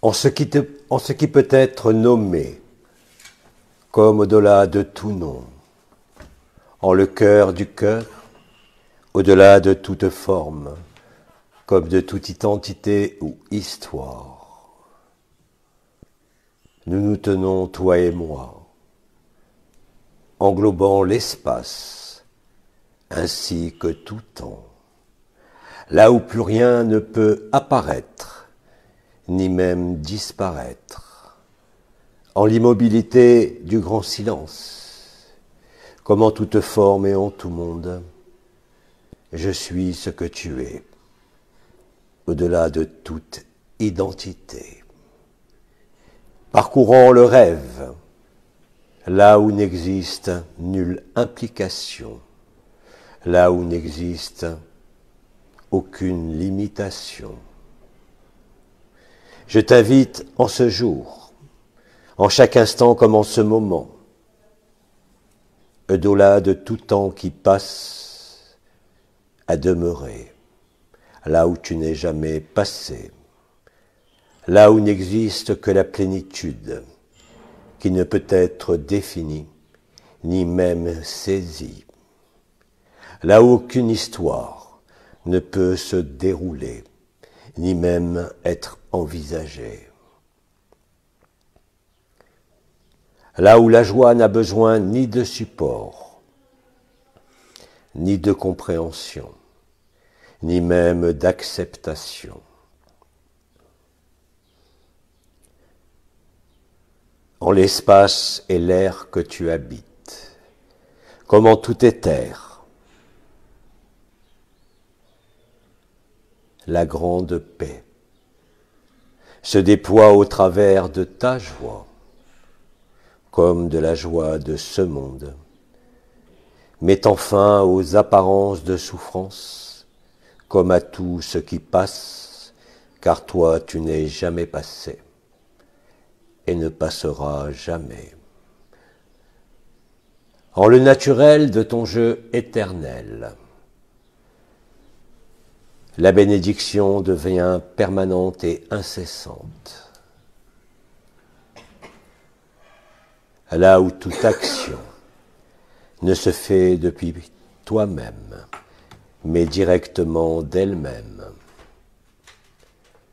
en ce qui peut être nommé comme au-delà de tout nom, en le cœur du cœur, au-delà de toute forme, comme de toute identité ou histoire. Nous nous tenons, toi et moi, englobant l'espace, ainsi que tout temps, là où plus rien ne peut apparaître, ni même disparaître, en l'immobilité du grand silence, comme en toute forme et en tout monde, je suis ce que tu es, au-delà de toute identité. Parcourant le rêve, là où n'existe nulle implication, là où n'existe aucune limitation. Je t'invite en ce jour, en chaque instant comme en ce moment, au-delà de tout temps qui passe, à demeurer, là où tu n'es jamais passé, là où n'existe que la plénitude, qui ne peut être définie, ni même saisie, là où aucune histoire ne peut se dérouler, ni même être envisagée. Là où la joie n'a besoin ni de support, ni de compréhension, ni même d'acceptation. En l'espace et l'air que tu habites, comme en tout éther, la grande paix se déploie au travers de ta joie, comme de la joie de ce monde, mettant fin aux apparences de souffrance, comme à tout ce qui passe, car toi tu n'es jamais passé et ne passeras jamais. En le naturel de ton jeu éternel, la bénédiction devient permanente et incessante. Là où toute action ne se fait depuis toi-même, mais directement d'elle-même.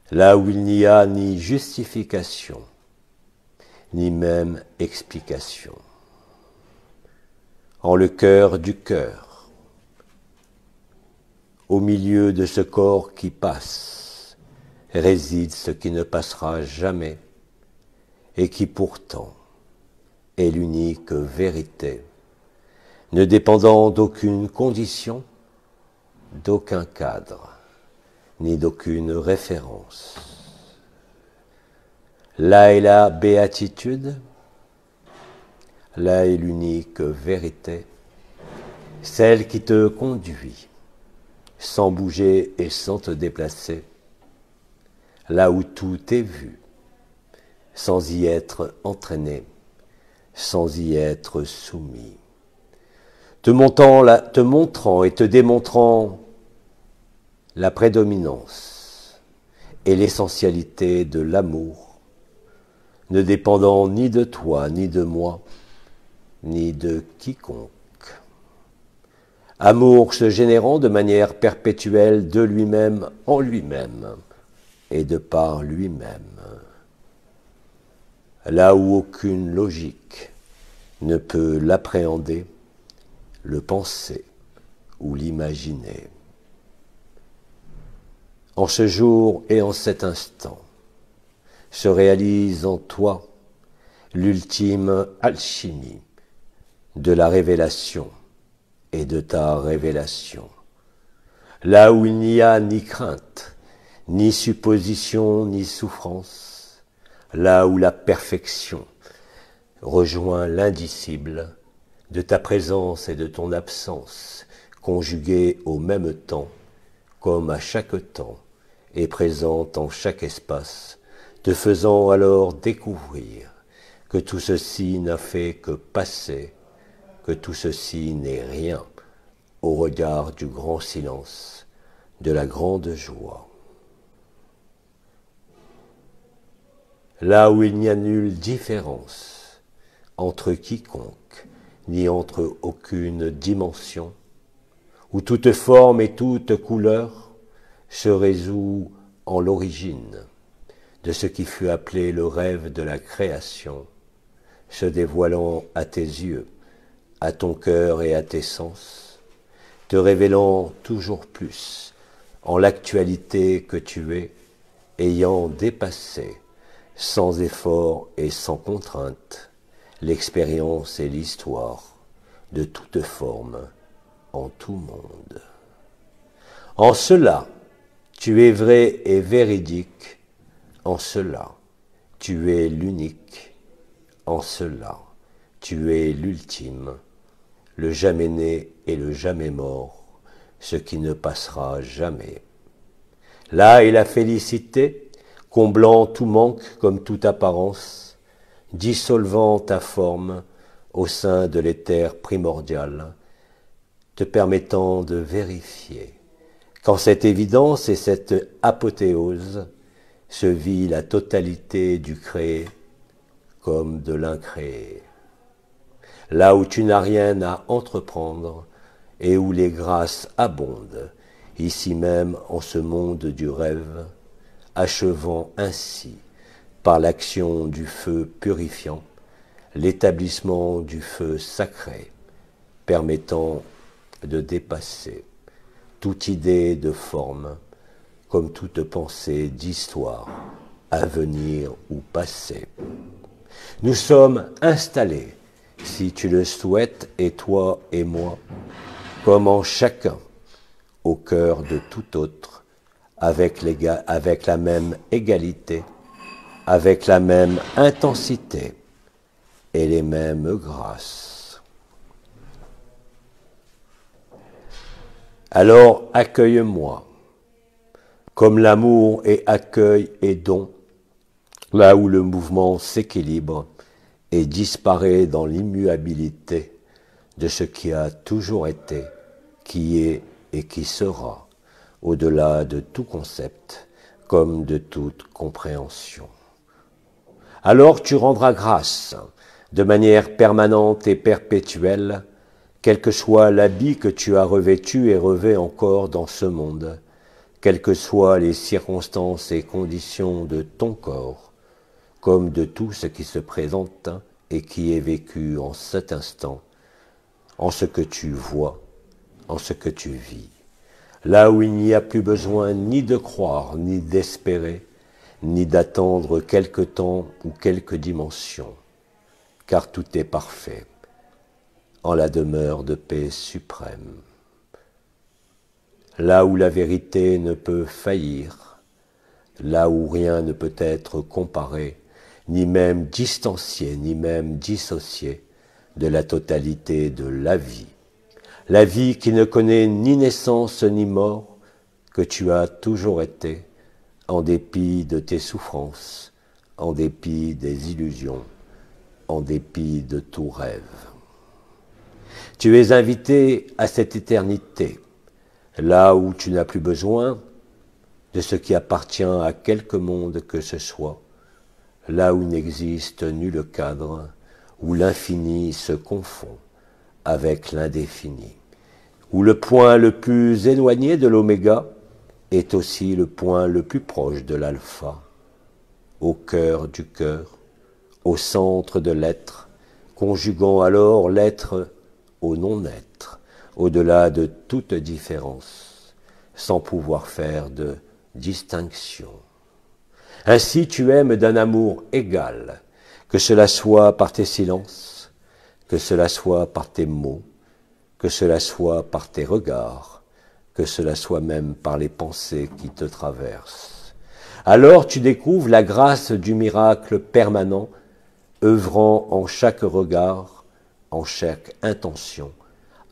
Là où il n'y a ni justification, ni même explication. En le cœur du cœur, au milieu de ce corps qui passe, réside ce qui ne passera jamais et qui pourtant est l'unique vérité, ne dépendant d'aucune condition, d'aucun cadre, ni d'aucune référence. Là est la béatitude, là est l'unique vérité, celle qui te conduit, sans bouger et sans te déplacer, là où tout est vu, sans y être entraîné, sans y être soumis, te montrant et te démontrant la prédominance et l'essentialité de l'amour, ne dépendant ni de toi, ni de moi, ni de quiconque. Amour se générant de manière perpétuelle de lui-même en lui-même et de par lui-même. Là où aucune logique ne peut l'appréhender, le penser ou l'imaginer. En ce jour et en cet instant, se réalise en toi l'ultime alchimie de la révélation et de ta révélation. Là où il n'y a ni crainte, ni supposition, ni souffrance, là où la perfection rejoint l'indicible de ta présence et de ton absence, conjuguées au même temps, comme à chaque temps, et présente en chaque espace, te faisant alors découvrir que tout ceci n'a fait que passer, que tout ceci n'est rien au regard du grand silence, de la grande joie. là où il n'y a nulle différence entre quiconque, ni entre aucune dimension, où toute forme et toute couleur se résout en l'origine de ce qui fut appelé le rêve de la création, se dévoilant à tes yeux, à ton cœur et à tes sens, te révélant toujours plus en l'actualité que tu es, ayant dépassé, sans effort et sans contrainte, l'expérience et l'histoire de toute forme en tout monde. En cela, tu es vrai et véridique, en cela, tu es l'unique, en cela, tu es l'ultime, le jamais né et le jamais mort, ce qui ne passera jamais. Là est la félicité, comblant tout manque comme toute apparence, dissolvant ta forme au sein de l'éther primordial, te permettant de vérifier qu'en cette évidence et cette apothéose se vit la totalité du créé comme de l'incréé. Là où tu n'as rien à entreprendre et où les grâces abondent, ici même en ce monde du rêve, achevant ainsi, par l'action du feu purifiant, l'établissement du feu sacré, permettant de dépasser toute idée de forme, comme toute pensée d'histoire, à venir ou passé. Nous sommes installés, si tu le souhaites, et toi et moi, comme en chacun, au cœur de tout autre, avec la même égalité, avec la même intensité et les mêmes grâces. Alors accueille-moi, comme l'amour est accueil et don, là où le mouvement s'équilibre et disparaît dans l'immuabilité de ce qui a toujours été, qui est et qui sera, au-delà de tout concept, comme de toute compréhension. Alors tu rendras grâce, de manière permanente et perpétuelle, quel que soit l'habit que tu as revêtu et revêt encore dans ce monde, quelles que soient les circonstances et conditions de ton corps, comme de tout ce qui se présente et qui est vécu en cet instant, en ce que tu vois, en ce que tu vis, là où il n'y a plus besoin ni de croire, ni d'espérer, ni d'attendre quelque temps ou quelque dimension, car tout est parfait, en la demeure de paix suprême. Là où la vérité ne peut faillir, là où rien ne peut être comparé, ni même distancié, ni même dissocié de la totalité de la vie qui ne connaît ni naissance ni mort, que tu as toujours été, en dépit de tes souffrances, en dépit des illusions, en dépit de tout rêve. Tu es invité à cette éternité, là où tu n'as plus besoin de ce qui appartient à quelque monde que ce soit, là où n'existe nul cadre, où l'infini se confond avec l'indéfini, où le point le plus éloigné de l'oméga est aussi le point le plus proche de l'alpha, au cœur du cœur, au centre de l'être, conjuguant alors l'être au non-être, au-delà de toute différence, sans pouvoir faire de distinction. Ainsi tu aimes d'un amour égal, que cela soit par tes silences, que cela soit par tes mots, que cela soit par tes regards, que cela soit même par les pensées qui te traversent. Alors tu découvres la grâce du miracle permanent, œuvrant en chaque regard, en chaque intention,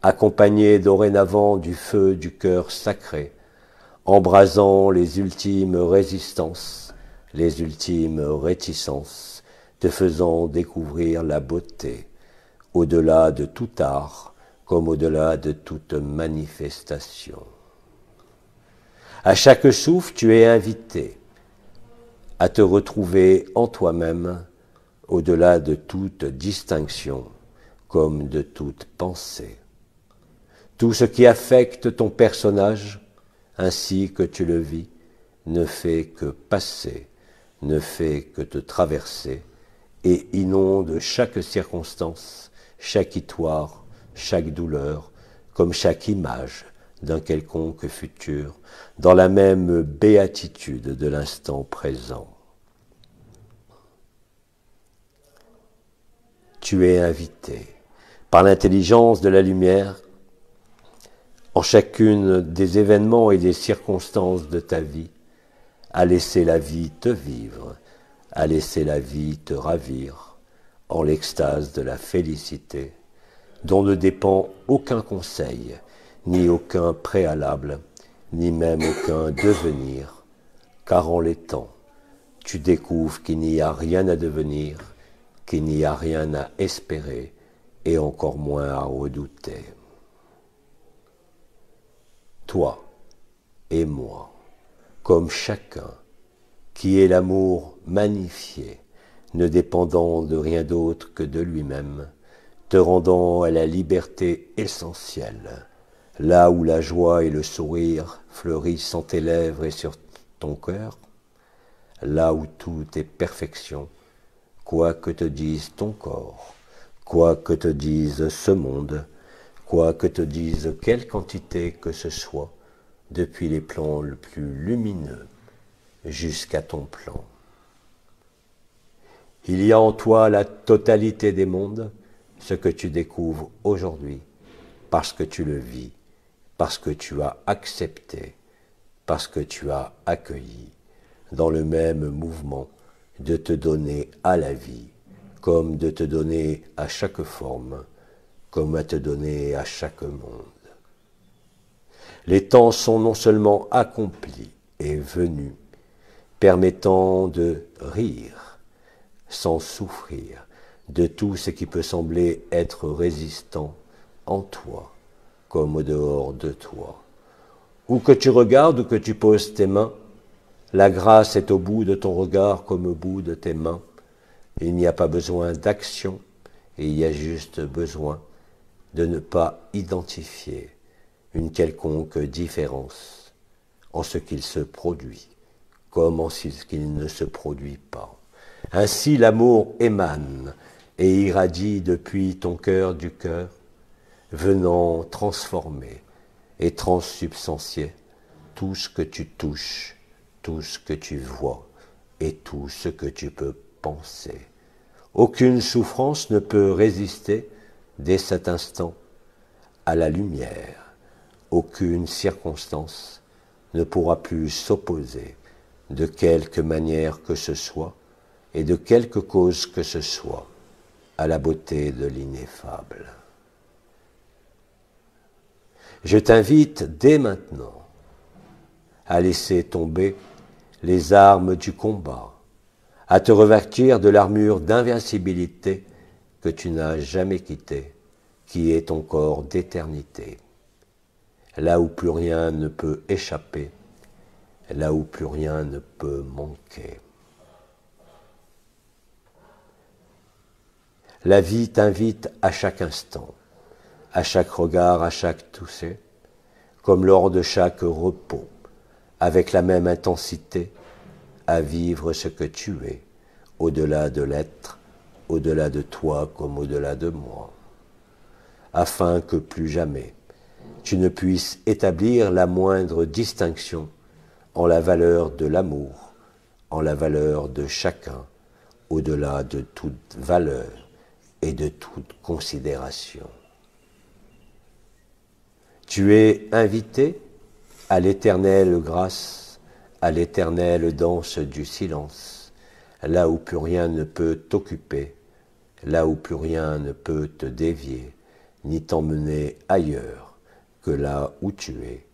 accompagné dorénavant du feu du cœur sacré, embrasant les ultimes résistances, les ultimes réticences, te faisant découvrir la beauté, au-delà de tout art, comme au-delà de toute manifestation. À chaque souffle, tu es invité à te retrouver en toi-même, au-delà de toute distinction, comme de toute pensée. Tout ce qui affecte ton personnage, ainsi que tu le vis, ne fait que passer, ne fait que te traverser, et inonde chaque circonstance, chaque histoire, chaque douleur, comme chaque image d'un quelconque futur, dans la même béatitude de l'instant présent. Tu es invité par l'intelligence de la lumière en chacune des événements et des circonstances de ta vie à laisser la vie te vivre, à laisser la vie te ravir en l'extase de la félicité dont ne dépend aucun conseil, ni aucun préalable, ni même aucun devenir, car en l'étant, tu découvres qu'il n'y a rien à devenir, qu'il n'y a rien à espérer et encore moins à redouter. Toi et moi, comme chacun, qui est l'amour magnifié, ne dépendant de rien d'autre que de lui-même, te rendant à la liberté essentielle, là où la joie et le sourire fleurissent sur tes lèvres et sur ton cœur, là où tout est perfection, quoi que te dise ton corps, quoi que te dise ce monde, quoi que te dise quelle quantité que ce soit, depuis les plans le plus lumineux jusqu'à ton plan. Il y a en toi la totalité des mondes, ce que tu découvres aujourd'hui, parce que tu le vis, parce que tu as accepté, parce que tu as accueilli, dans le même mouvement de te donner à la vie, comme de te donner à chaque forme, comme à te donner à chaque monde. Les temps sont non seulement accomplis et venus, permettant de rire sans souffrir de tout ce qui peut sembler être résistant en toi comme au dehors de toi. Où que tu regardes, où que tu poses tes mains, la grâce est au bout de ton regard comme au bout de tes mains. Il n'y a pas besoin d'action, et il y a juste besoin de ne pas identifier une quelconque différence en ce qu'il se produit, comme en ce qu'il ne se produit pas. Ainsi l'amour émane et irradie depuis ton cœur du cœur, venant transformer et transsubstancier tout ce que tu touches, tout ce que tu vois et tout ce que tu peux penser. Aucune souffrance ne peut résister dès cet instant à la lumière. Aucune circonstance ne pourra plus s'opposer de quelque manière que ce soit et de quelque cause que ce soit à la beauté de l'ineffable. Je t'invite dès maintenant à laisser tomber les armes du combat, à te revêtir de l'armure d'invincibilité que tu n'as jamais quittée, qui est ton corps d'éternité, là où plus rien ne peut échapper, là où plus rien ne peut manquer. La vie t'invite à chaque instant, à chaque regard, à chaque toucher, comme lors de chaque repos, avec la même intensité, à vivre ce que tu es, au-delà de l'être, au-delà de toi comme au-delà de moi, afin que plus jamais tu ne puisses établir la moindre distinction en la valeur de l'amour, en la valeur de chacun, au-delà de toute valeur et de toute considération. Tu es invité à l'éternelle grâce, à l'éternelle danse du silence, là où plus rien ne peut t'occuper, là où plus rien ne peut te dévier, ni t'emmener ailleurs que là où tu es,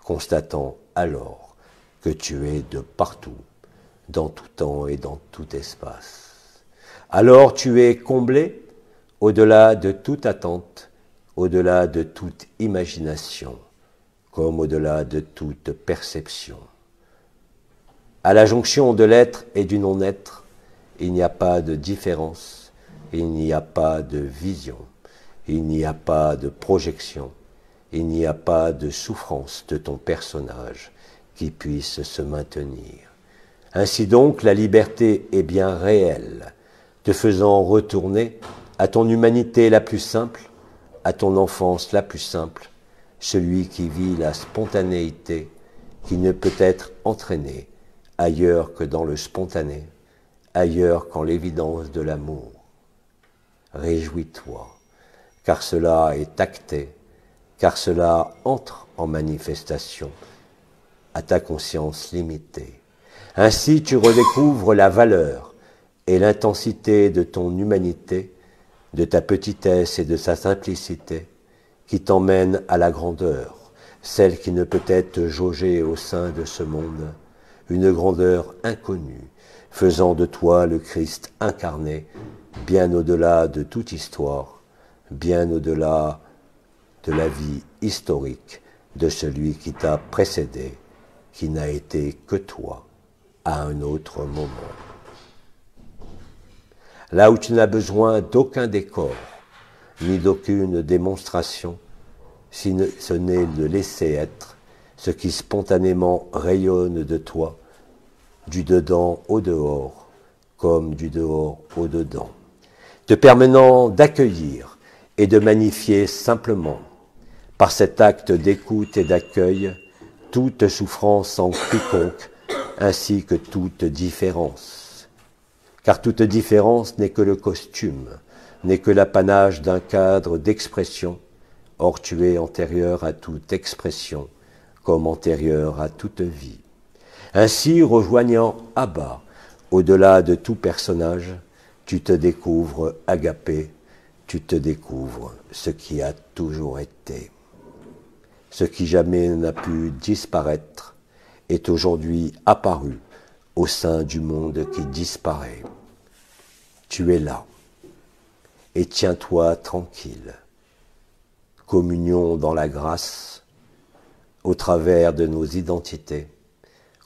constatant alors que tu es de partout, dans tout temps et dans tout espace. Alors tu es comblé au-delà de toute attente, au-delà de toute imagination, comme au-delà de toute perception. À la jonction de l'être et du non-être, il n'y a pas de différence, il n'y a pas de vision, il n'y a pas de projection, il n'y a pas de souffrance de ton personnage qui puisse se maintenir. Ainsi donc, la liberté est bien réelle, te faisant retourner à ton humanité la plus simple, à ton enfance la plus simple, celui qui vit la spontanéité, qui ne peut être entraîné ailleurs que dans le spontané, ailleurs qu'en l'évidence de l'amour. Réjouis-toi, car cela est acté, car cela entre en manifestation à ta conscience limitée. Ainsi tu redécouvres la valeur et l'intensité de ton humanité, de ta petitesse et de sa simplicité, qui t'emmène à la grandeur, celle qui ne peut être jaugée au sein de ce monde, une grandeur inconnue, faisant de toi le Christ incarné, bien au-delà de toute histoire, bien au-delà de la vie historique de celui qui t'a précédé, qui n'a été que toi à un autre moment. Là où tu n'as besoin d'aucun décor, ni d'aucune démonstration, si ce n'est de laisser être ce qui spontanément rayonne de toi, du dedans au dehors, comme du dehors au dedans, te permettant d'accueillir et de magnifier simplement, par cet acte d'écoute et d'accueil, toute souffrance en quiconque, ainsi que toute différence. Car toute différence n'est que le costume, n'est que l'apanage d'un cadre d'expression. Or tu es antérieur à toute expression, comme antérieur à toute vie. Ainsi, rejoignant Abba, au-delà de tout personnage, tu te découvres agapé, tu te découvres ce qui a toujours été. Ce qui jamais n'a pu disparaître est aujourd'hui apparu au sein du monde qui disparaît. Tu es là, et tiens-toi tranquille. Communion dans la grâce, au travers de nos identités,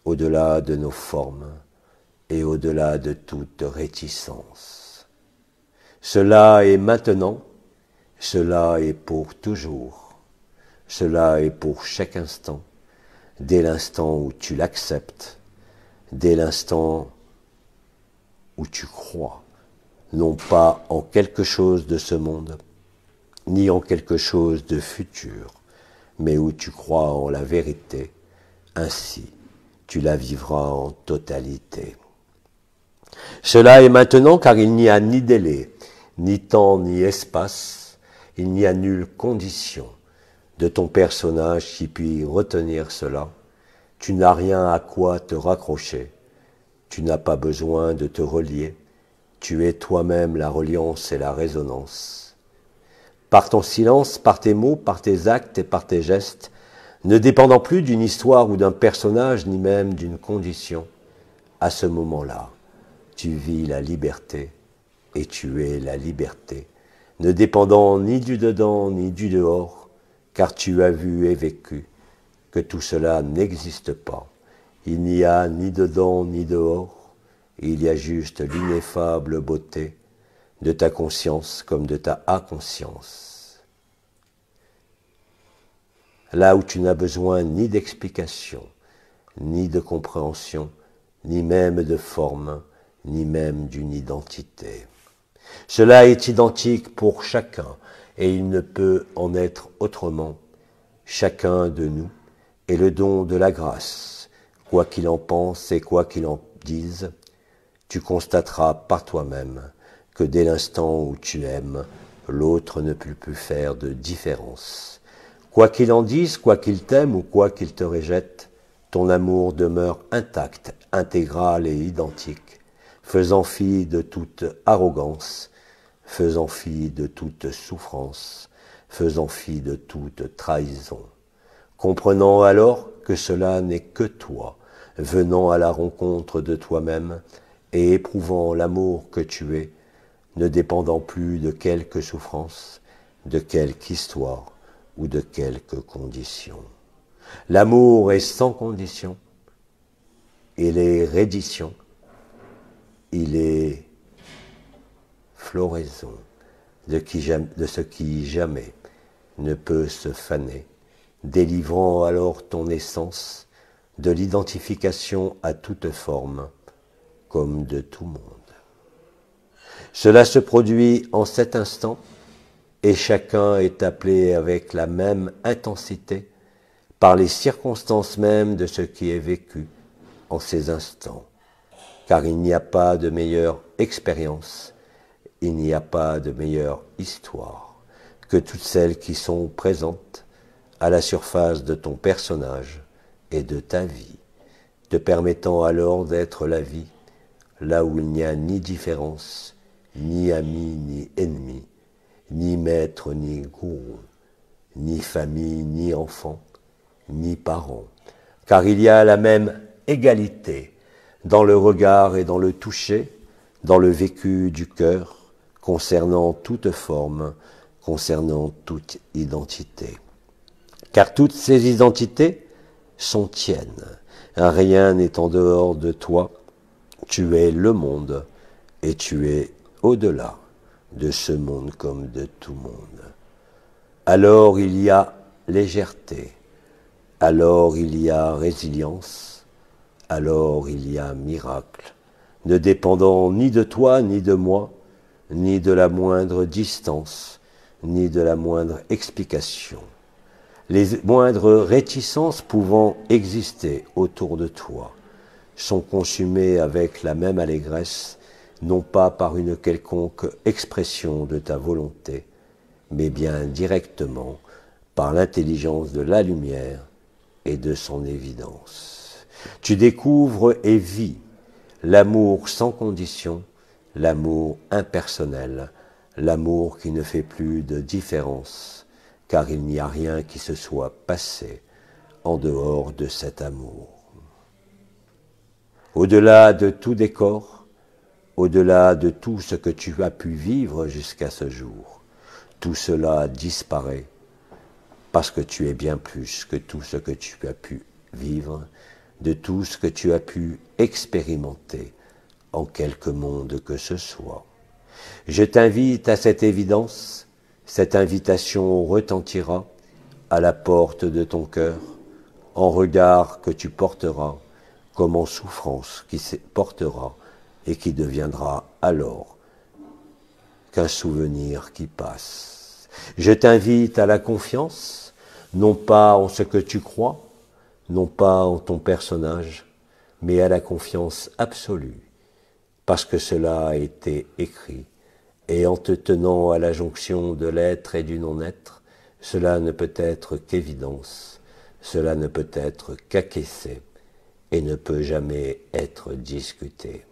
au-delà de nos formes et au-delà de toute réticence. Cela est maintenant, cela est pour toujours, cela est pour chaque instant, dès l'instant où tu l'acceptes, dès l'instant où tu crois, non pas en quelque chose de ce monde, ni en quelque chose de futur, mais où tu crois en la vérité, ainsi tu la vivras en totalité. Cela est maintenant car il n'y a ni délai, ni temps, ni espace, il n'y a nulle condition de ton personnage qui puisse retenir cela. Tu n'as rien à quoi te raccrocher, tu n'as pas besoin de te relier, tu es toi-même la reliance et la résonance. Par ton silence, par tes mots, par tes actes et par tes gestes, ne dépendant plus d'une histoire ou d'un personnage, ni même d'une condition, à ce moment-là, tu vis la liberté et tu es la liberté, ne dépendant ni du dedans ni du dehors, car tu as vu et vécu que tout cela n'existe pas. Il n'y a ni dedans ni dehors, il y a juste l'ineffable beauté de ta conscience comme de ta inconscience. Là où tu n'as besoin ni d'explication, ni de compréhension, ni même de forme, ni même d'une identité. Cela est identique pour chacun, et il ne peut en être autrement. Chacun de nous est le don de la grâce. Quoi qu'il en pense et quoi qu'il en dise, tu constateras par toi-même que dès l'instant où tu aimes, l'autre ne peut plus faire de différence. Quoi qu'il en dise, quoi qu'il t'aime ou quoi qu'il te rejette, ton amour demeure intact, intégral et identique, faisant fi de toute arrogance, faisant fi de toute souffrance, faisant fi de toute trahison. Comprenant alors que cela n'est que toi, venant à la rencontre de toi-même et éprouvant l'amour que tu es, ne dépendant plus de quelque souffrance, de quelque histoire ou de quelque condition. L'amour est sans condition, il est reddition, il est floraison de ce qui jamais ne peut se faner, délivrant alors ton essence de l'identification à toute forme, comme de tout monde. Cela se produit en cet instant, et chacun est appelé avec la même intensité par les circonstances mêmes de ce qui est vécu en ces instants. Car il n'y a pas de meilleure expérience, il n'y a pas de meilleure histoire que toutes celles qui sont présentes à la surface de ton personnage et de ta vie, te permettant alors d'être la vie, là où il n'y a ni différence, ni ami, ni ennemi, ni maître, ni gourou, ni famille, ni enfant, ni parents, car il y a la même égalité dans le regard et dans le toucher, dans le vécu du cœur, concernant toute forme, concernant toute identité. Car toutes ces identités sont tiennes, rien n'est en dehors de toi, tu es le monde et tu es au-delà de ce monde comme de tout monde. Alors il y a légèreté, alors il y a résilience, alors il y a miracle, ne dépendant ni de toi ni de moi, ni de la moindre distance, ni de la moindre explication. Les moindres réticences pouvant exister autour de toi sont consumées avec la même allégresse, non pas par une quelconque expression de ta volonté, mais bien directement par l'intelligence de la lumière et de son évidence. Tu découvres et vis l'amour sans condition, l'amour impersonnel, l'amour qui ne fait plus de différence, car il n'y a rien qui se soit passé en dehors de cet amour. Au-delà de tout décor, au-delà de tout ce que tu as pu vivre jusqu'à ce jour, tout cela disparaît parce que tu es bien plus que tout ce que tu as pu vivre, de tout ce que tu as pu expérimenter en quelque monde que ce soit. Je t'invite à cette évidence, cette invitation retentira à la porte de ton cœur, en regard que tu porteras, comme en souffrance qui se portera et qui deviendra alors qu'un souvenir qui passe. Je t'invite à la confiance, non pas en ce que tu crois, non pas en ton personnage, mais à la confiance absolue, parce que cela a été écrit, et en te tenant à la jonction de l'être et du non-être, cela ne peut être qu'évidence, cela ne peut être qu'acquiescé, et ne peut jamais être discuté.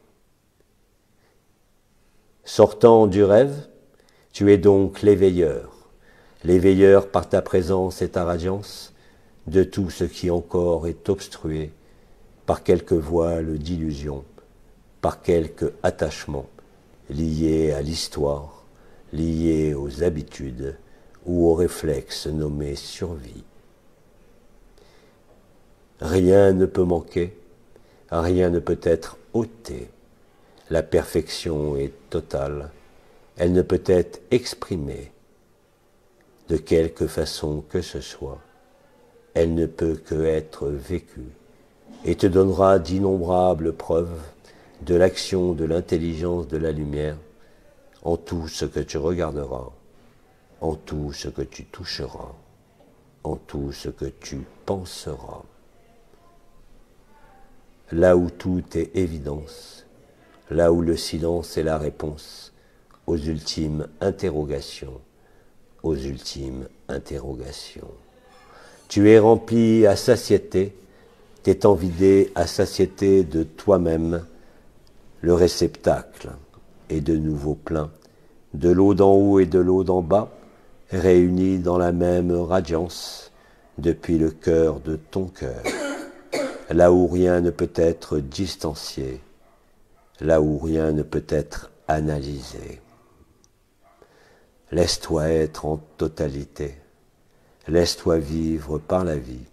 Sortant du rêve, tu es donc l'éveilleur par ta présence et ta radiance, de tout ce qui encore est obstrué par quelque voile d'illusion, par quelque attachement lié à l'histoire, lié aux habitudes ou aux réflexes nommés survie. Rien ne peut manquer, rien ne peut être ôté. La perfection est totale, elle ne peut être exprimée de quelque façon que ce soit. Elle ne peut que être vécue et te donnera d'innombrables preuves de l'action de l'intelligence de la lumière en tout ce que tu regarderas, en tout ce que tu toucheras, en tout ce que tu penseras. Là où tout est évidence, là où le silence est la réponse aux ultimes interrogations, aux ultimes interrogations. Tu es rempli à satiété, t'étant vidé à satiété de toi-même, le réceptacle est de nouveau plein, de l'eau d'en haut et de l'eau d'en bas, réunis dans la même radiance, depuis le cœur de ton cœur, là où rien ne peut être distancié, là où rien ne peut être analysé. Laisse-toi être en totalité, laisse-toi vivre par la vie,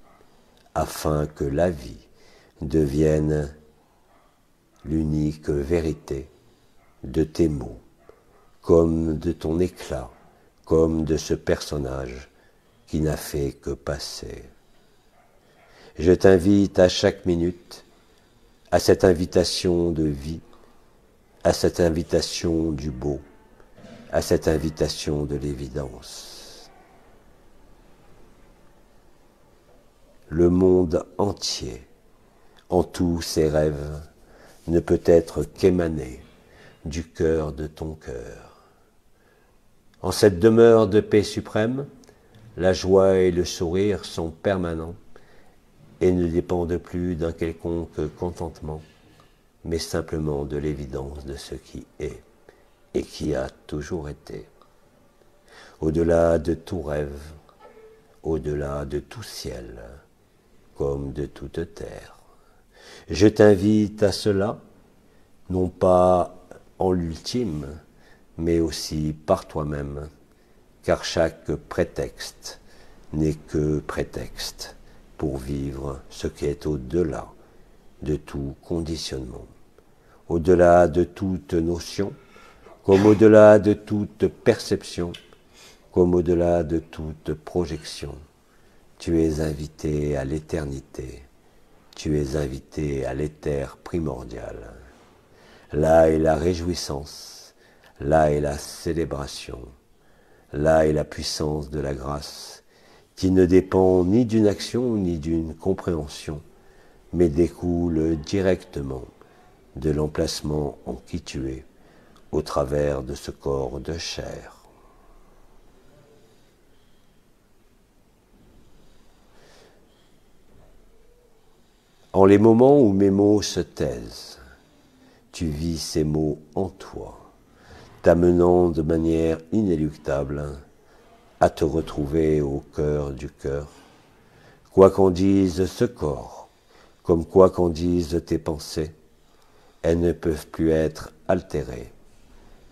afin que la vie devienne l'unique vérité de tes mots, comme de ton éclat, comme de ce personnage qui n'a fait que passer. Je t'invite à chaque minute à cette invitation de vie, à cette invitation du beau, à cette invitation de l'évidence. Le monde entier, en tous ses rêves, ne peut être qu'émané du cœur de ton cœur. En cette demeure de paix suprême, la joie et le sourire sont permanents et ne dépendent plus d'un quelconque contentement, mais simplement de l'évidence de ce qui est et qui a toujours été. Au-delà de tout rêve, au-delà de tout ciel, comme de toute terre. Je t'invite à cela, non pas en l'ultime, mais aussi par toi-même, car chaque prétexte n'est que prétexte pour vivre ce qui est au-delà de tout conditionnement, au-delà de toute notion, comme au-delà de toute perception, comme au-delà de toute projection. Tu es invité à l'éternité, tu es invité à l'éther primordial. Là est la réjouissance, là est la célébration, là est la puissance de la grâce, qui ne dépend ni d'une action ni d'une compréhension, mais découle directement de l'emplacement en qui tu es, au travers de ce corps de chair. En les moments où mes mots se taisent, tu vis ces mots en toi, t'amenant de manière inéluctable à te retrouver au cœur du cœur, quoi qu'en dise ce corps, comme quoi qu'en disent tes pensées, elles ne peuvent plus être altérées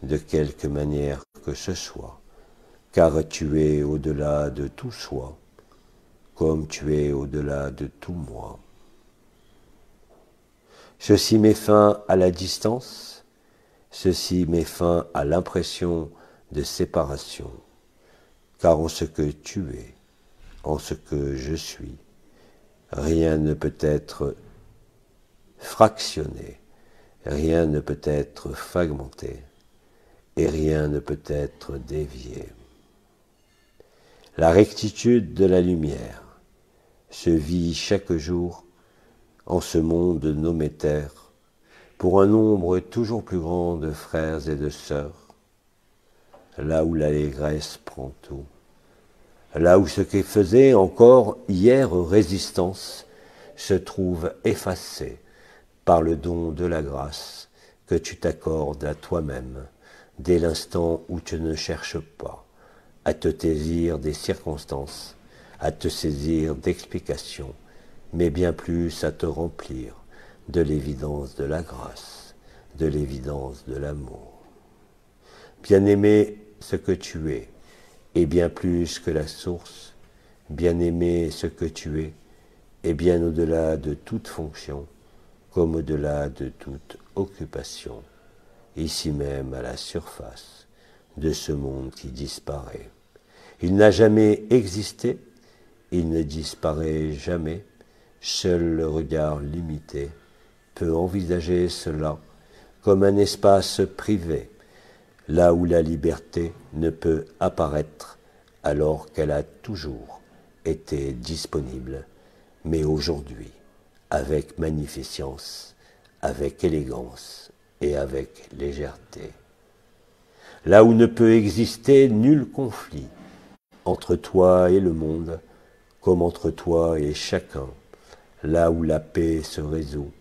de quelque manière que ce soit, car tu es au-delà de tout soi, comme tu es au-delà de tout moi. Ceci met fin à la distance, ceci met fin à l'impression de séparation, car en ce que tu es, en ce que je suis, rien ne peut être fractionné, rien ne peut être fragmenté, et rien ne peut être dévié. La rectitude de la lumière se vit chaque jour en ce monde nommé terre, pour un nombre toujours plus grand de frères et de sœurs, là où l'allégresse prend tout, là où ce qui faisait encore hier résistance se trouve effacé par le don de la grâce que tu t'accordes à toi-même dès l'instant où tu ne cherches pas à te saisir des circonstances, à te saisir d'explications, mais bien plus à te remplir de l'évidence de la grâce, de l'évidence de l'amour. Bien-aimé, ce que tu es, est bien plus que la source, bien-aimé, ce que tu es, est bien au-delà de toute fonction, comme au-delà de toute occupation, ici même à la surface de ce monde qui disparaît. Il n'a jamais existé, il ne disparaît jamais, seul le regard limité peut envisager cela comme un espace privé, là où la liberté ne peut apparaître alors qu'elle a toujours été disponible, mais aujourd'hui, avec magnificence, avec élégance et avec légèreté. Là où ne peut exister nul conflit entre toi et le monde, comme entre toi et chacun, là où la paix se résout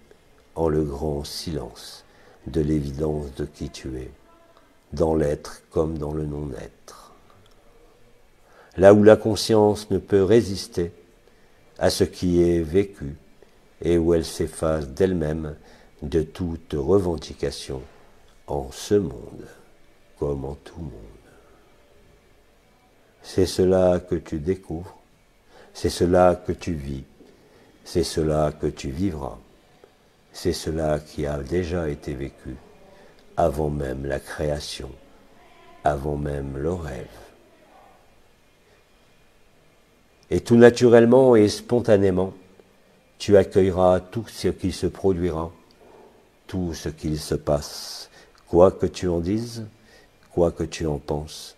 en le grand silence de l'évidence de qui tu es, dans l'être comme dans le non-être. Là où la conscience ne peut résister à ce qui est vécu et où elle s'efface d'elle-même de toute revendication en ce monde comme en tout monde. C'est cela que tu découvres, c'est cela que tu vis, c'est cela que tu vivras, c'est cela qui a déjà été vécu avant même la création, avant même le rêve. Et tout naturellement et spontanément, tu accueilleras tout ce qui se produira, tout ce qu'il se passe, quoi que tu en dises, quoi que tu en penses,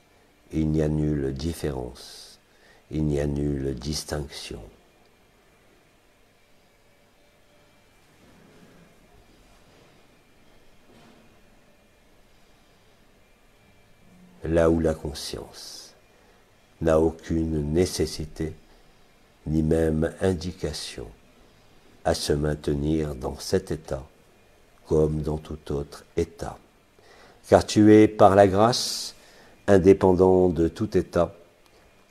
il n'y a nulle différence, il n'y a nulle distinction. Là où la conscience n'a aucune nécessité, ni même indication, à se maintenir dans cet état, comme dans tout autre état. Car tu es, par la grâce, indépendant de tout état,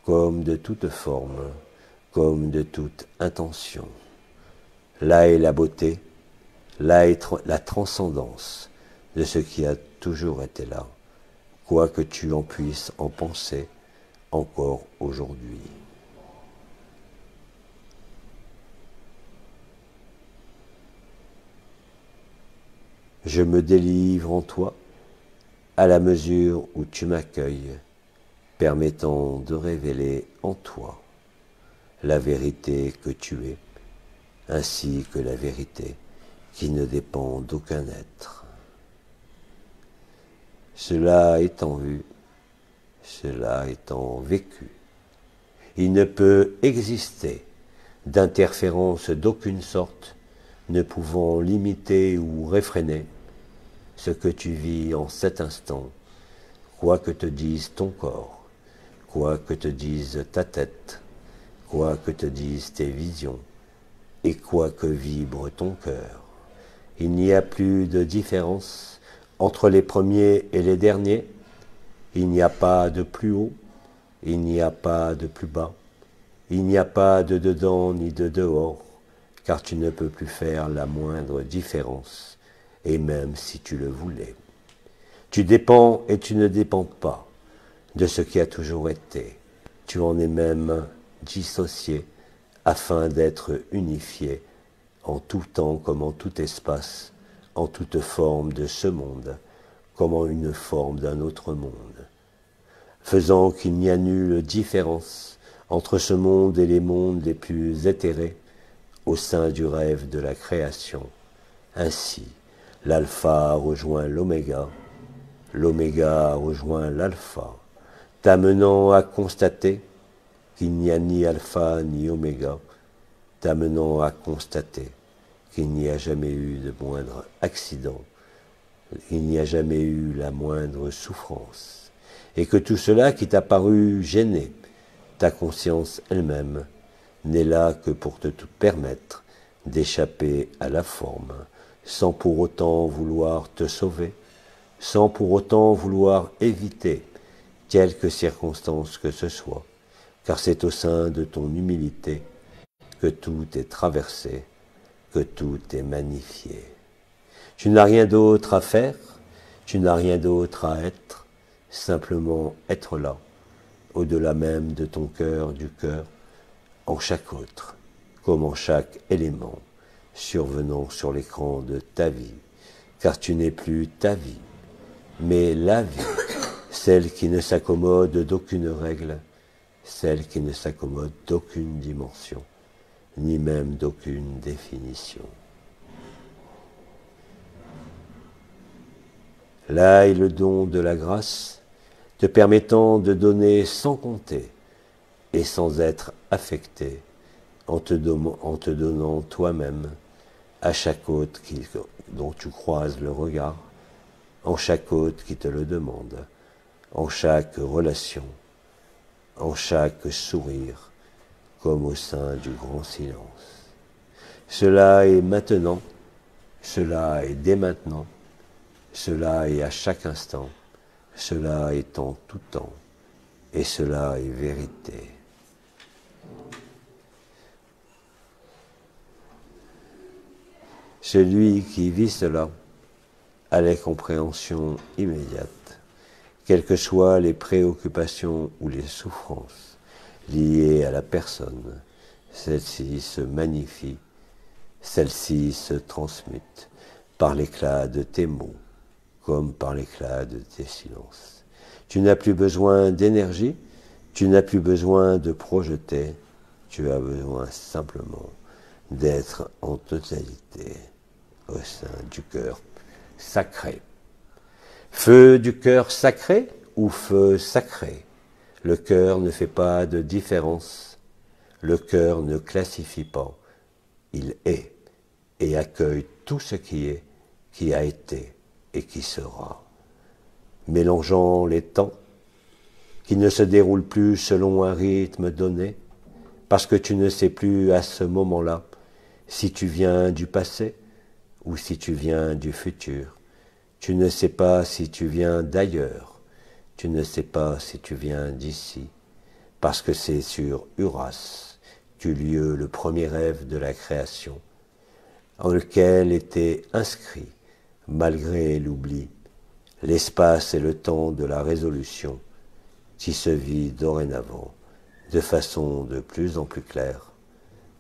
comme de toute forme, comme de toute intention. Là est la beauté, là est la transcendance de ce qui a toujours été là, quoi que tu en puisses en penser encore aujourd'hui. Je me délivre en toi à la mesure où tu m'accueilles, permettant de révéler en toi la vérité que tu es, ainsi que la vérité qui ne dépend d'aucun être. Cela étant vu, cela étant vécu, il ne peut exister d'interférence d'aucune sorte, ne pouvant limiter ou réfréner ce que tu vis en cet instant, quoi que te dise ton corps, quoi que te dise ta tête, quoi que te disent tes visions, et quoi que vibre ton cœur. Il n'y a plus de différence entre les premiers et les derniers, il n'y a pas de plus haut, il n'y a pas de plus bas, il n'y a pas de dedans ni de dehors, car tu ne peux plus faire la moindre différence, et même si tu le voulais. Tu dépends et tu ne dépends pas de ce qui a toujours été. Tu en es même dissocié afin d'être unifié en tout temps comme en tout espace, en toute forme de ce monde, comme en une forme d'un autre monde, faisant qu'il n'y a nulle différence entre ce monde et les mondes les plus éthérés au sein du rêve de la création. Ainsi, l'alpha rejoint l'oméga rejoint l'alpha, t'amenant à constater qu'il n'y a ni alpha ni oméga, t'amenant à constater qu'il n'y a jamais eu de moindre accident, il n'y a jamais eu la moindre souffrance, et que tout cela qui t'a paru gêner, ta conscience elle-même, n'est là que pour te permettre d'échapper à la forme, sans pour autant vouloir te sauver, sans pour autant vouloir éviter quelque circonstance que ce soit, car c'est au sein de ton humilité que tout est traversé, que tout est magnifié. Tu n'as rien d'autre à faire, tu n'as rien d'autre à être, simplement être là, au-delà même de ton cœur, du cœur, en chaque autre, comme en chaque élément, survenant sur l'écran de ta vie, car tu n'es plus ta vie, mais la vie, celle qui ne s'accommode d'aucune règle, celle qui ne s'accommode d'aucune dimension, ni même d'aucune définition. Là est le don de la grâce, te permettant de donner sans compter et sans être affecté, en te donnant toi-même à chaque autre dont tu croises le regard, en chaque autre qui te le demande, en chaque relation, en chaque sourire, comme au sein du grand silence. Cela est maintenant, cela est dès maintenant, cela est à chaque instant, cela est en tout temps, et cela est vérité. Celui qui vit cela a la compréhension immédiate, quelles que soient les préoccupations ou les souffrances liées à la personne, celle-ci se magnifie, Celle-ci se transmute par l'éclat de tes mots, comme par l'éclat de tes silences. Tu n'as plus besoin d'énergie, tu n'as plus besoin de projeter, tu as besoin simplement d'être en totalité au sein du cœur sacré. Feu du cœur sacré ou feu sacré? Le cœur ne fait pas de différence, le cœur ne classifie pas, il est et accueille tout ce qui est, qui a été et qui sera. Mélangeant les temps, qui ne se déroulent plus selon un rythme donné, parce que tu ne sais plus à ce moment-là si tu viens du passé ou si tu viens du futur. Tu ne sais pas si tu viens d'ailleurs, tu ne sais pas si tu viens d'ici, parce que c'est sur Uras qu'eut lieu le premier rêve de la création, en lequel était inscrit, malgré l'oubli, l'espace et le temps de la résolution, qui se vit dorénavant de façon de plus en plus claire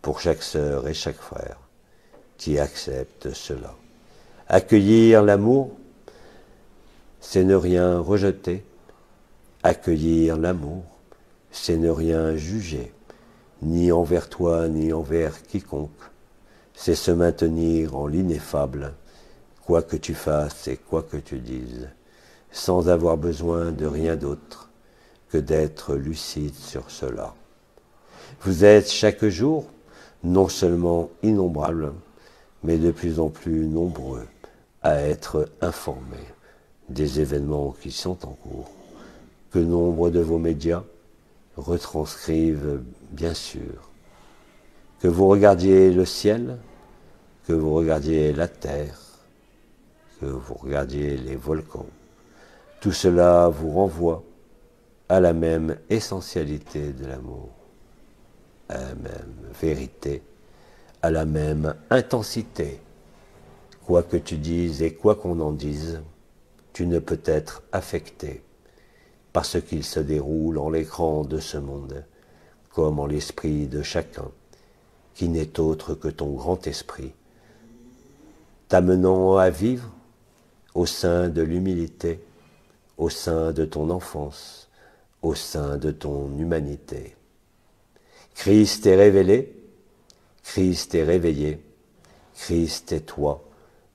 pour chaque sœur et chaque frère qui accepte cela. Accueillir l'amour, c'est ne rien rejeter. Accueillir l'amour, c'est ne rien juger, ni envers toi, ni envers quiconque. C'est se maintenir en l'ineffable, quoi que tu fasses et quoi que tu dises, sans avoir besoin de rien d'autre que d'être lucide sur cela. Vous êtes chaque jour non seulement innombrables, mais de plus en plus nombreux à être informés des événements qui sont en cours, que nombre de vos médias retranscrivent bien sûr. Que vous regardiez le ciel, que vous regardiez la terre, que vous regardiez les volcans, tout cela vous renvoie à la même essentialité de l'amour, à la même vérité, à la même intensité. Quoi que tu dises et quoi qu'on en dise, tu ne peux être affecté par ce qu'il se déroule en l'écran de ce monde, comme en l'esprit de chacun, qui n'est autre que ton grand esprit, t'amenant à vivre au sein de l'humilité, au sein de ton enfance, au sein de ton humanité. Christ est révélé, Christ est réveillé, Christ est toi,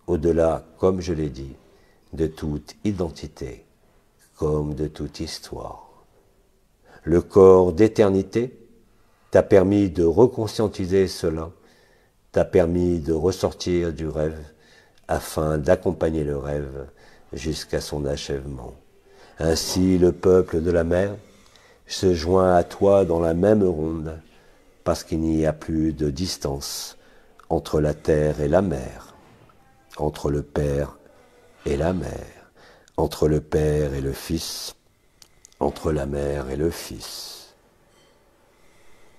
au-delà, comme je l'ai dit, de toute identité, comme de toute histoire. Le corps d'éternité t'a permis de reconscientiser cela, t'a permis de ressortir du rêve, afin d'accompagner le rêve jusqu'à son achèvement. Ainsi, le peuple de la mer se joint à toi dans la même ronde, parce qu'il n'y a plus de distance entre la terre et la mer, entre le Père et la mère, entre le Père et le Fils, entre la mère et le Fils.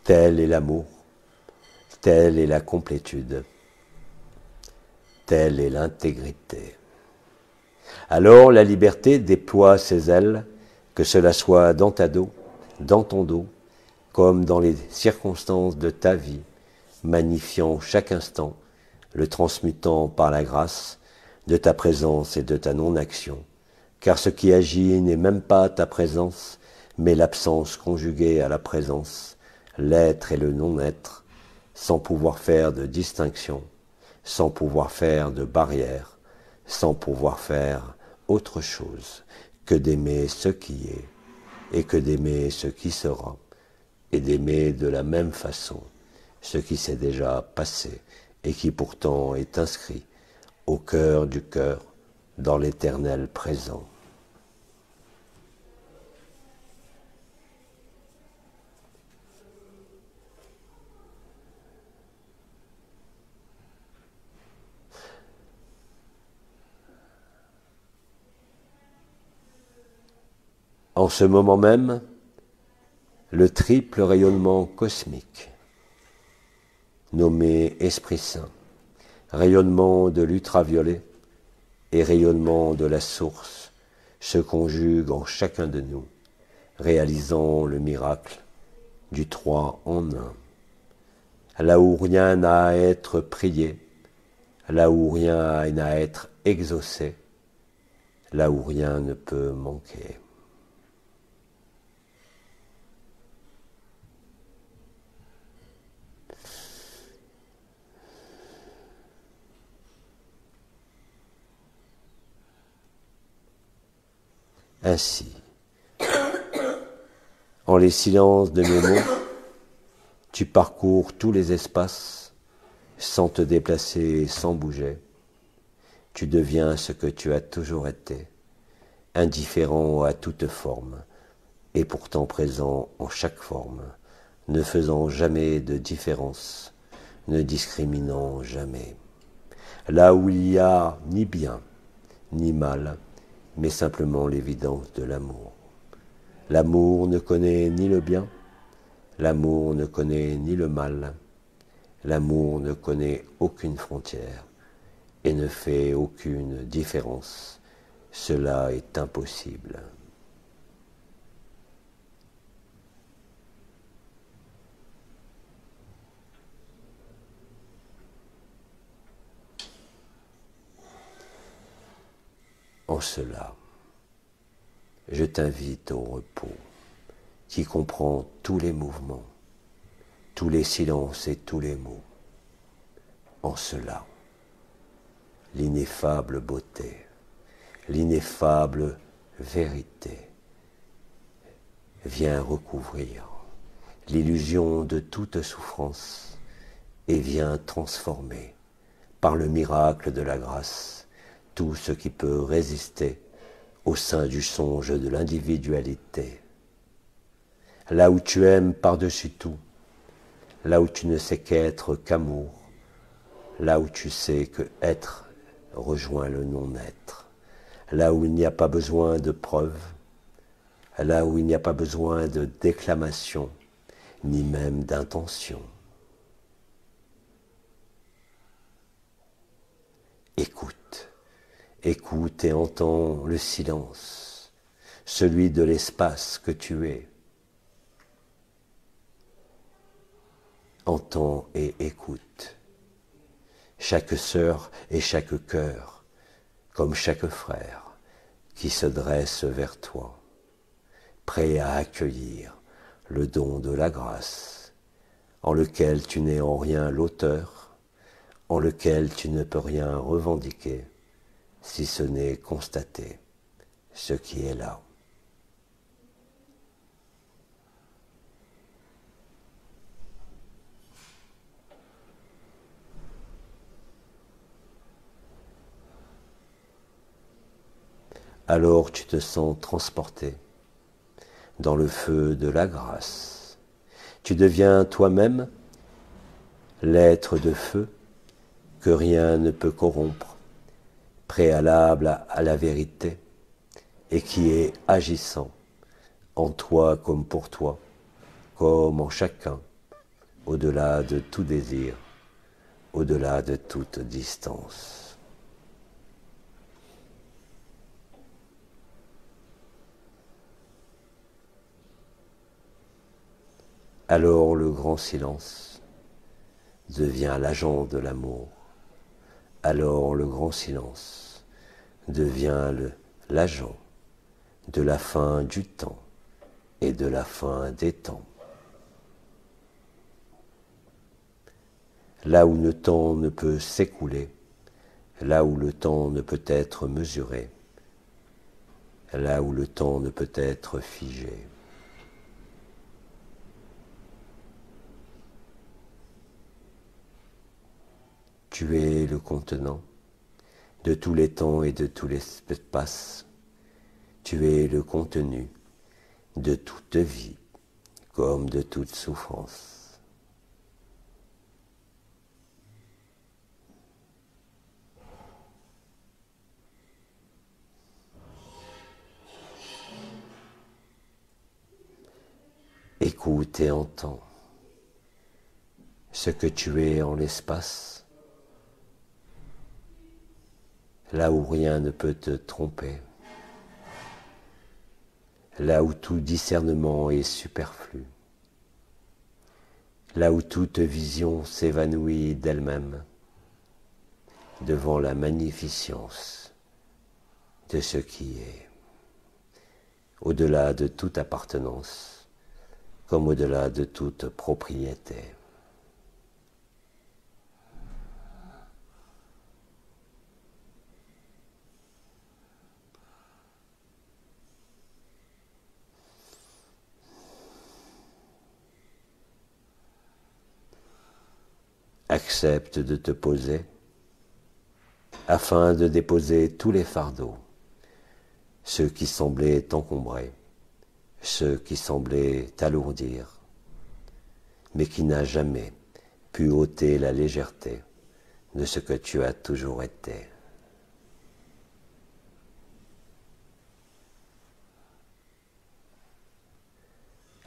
Tel est l'amour, telle est la complétude, telle est l'intégrité. Alors la liberté déploie ses ailes, que cela soit dans ta dos, dans ton dos, comme dans les circonstances de ta vie, magnifiant chaque instant, le transmutant par la grâce de ta présence et de ta non-action. Car ce qui agit n'est même pas ta présence, mais l'absence conjuguée à la présence, l'être et le non-être, sans pouvoir faire de distinction, sans pouvoir faire de barrière, sans pouvoir faire autre chose que d'aimer ce qui est, et que d'aimer ce qui sera, et d'aimer de la même façon ce qui s'est déjà passé, et qui pourtant est inscrit au cœur du cœur, dans l'éternel présent. En ce moment même, le triple rayonnement cosmique, nommé Esprit Saint, rayonnement de l'ultraviolet et rayonnement de la source, se conjuguent en chacun de nous, réalisant le miracle du 3 en 1. là où rien n'a à être prié, là où rien n'a à être exaucé, là où rien ne peut manquer. Ainsi, en les silences de mes mots, tu parcours tous les espaces sans te déplacer, sans bouger. Tu deviens ce que tu as toujours été, indifférent à toute forme, et pourtant présent en chaque forme, ne faisant jamais de différence, ne discriminant jamais. Là où il n'y a ni bien, ni mal, mais simplement l'évidence de l'amour. L'amour ne connaît ni le bien, l'amour ne connaît ni le mal, l'amour ne connaît aucune frontière et ne fait aucune différence. Cela est impossible. En cela, je t'invite au repos qui comprend tous les mouvements, tous les silences et tous les mots. En cela, l'ineffable beauté, l'ineffable vérité vient recouvrir l'illusion de toute souffrance et vient transformer par le miracle de la grâce tout ce qui peut résister au sein du songe de l'individualité. Là où tu aimes par-dessus tout, là où tu ne sais qu'être qu'amour, là où tu sais que être rejoint le non-être, là où il n'y a pas besoin de preuves, là où il n'y a pas besoin de déclamation, ni même d'intention. Écoute, écoute et entends le silence, celui de l'espace que tu es. Entends et écoute. Chaque sœur et chaque cœur, comme chaque frère, qui se dresse vers toi, prêt à accueillir le don de la grâce, en lequel tu n'es en rien l'auteur, en lequel tu ne peux rien revendiquer, si ce n'est constater ce qui est là. Alors tu te sens transporté dans le feu de la grâce. Tu deviens toi-même l'être de feu que rien ne peut corrompre, préalable à la vérité, et qui est agissant en toi comme pour toi, comme en chacun, au-delà de tout désir, au-delà de toute distance. Alors le grand silence devient l'agent de l'amour. Alors le grand silence devient l'agent de la fin du temps et de la fin des temps. Là où le temps ne peut s'écouler, là où le temps ne peut être mesuré, là où le temps ne peut être figé. Tu es le contenant de tous les temps et de tous les espaces. Tu es le contenu de toute vie comme de toute souffrance. Écoute et entends ce que tu es en l'espace, là où rien ne peut te tromper, là où tout discernement est superflu, là où toute vision s'évanouit d'elle-même, devant la magnificence de ce qui est, au-delà de toute appartenance, comme au-delà de toute propriété. Accepte de te poser afin de déposer tous les fardeaux, ceux qui semblaient t'encombrer, ceux qui semblaient t'alourdir, mais qui n'a jamais pu ôter la légèreté de ce que tu as toujours été.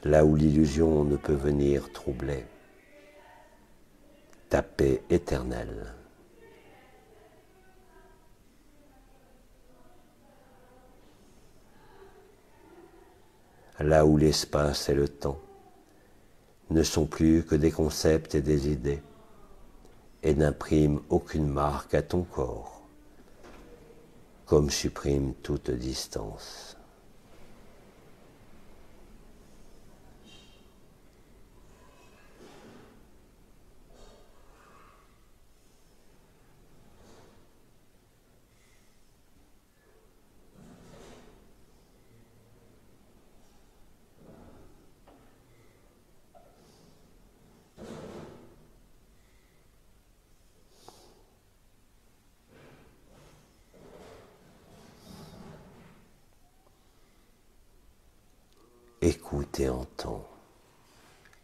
Là où l'illusion ne peut venir troubler ta paix éternelle. Là où l'espace et le temps ne sont plus que des concepts et des idées, et n'impriment aucune marque à ton corps, comme supprime toute distance. Écoute et entends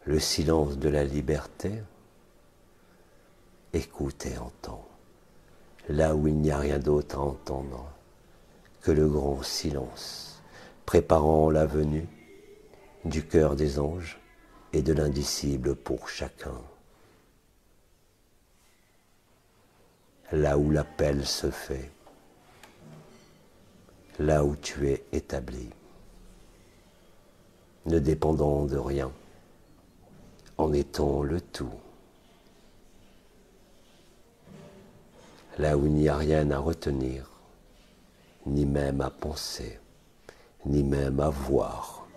le silence de la liberté. Écoute et entends, là où il n'y a rien d'autre à entendre que le grand silence, préparant la venue du cœur des anges et de l'indicible pour chacun. Là où l'appel se fait, là où tu es établi, ne dépendant de rien, en étant le tout. Là où il n'y a rien à retenir, ni même à penser, ni même à voir.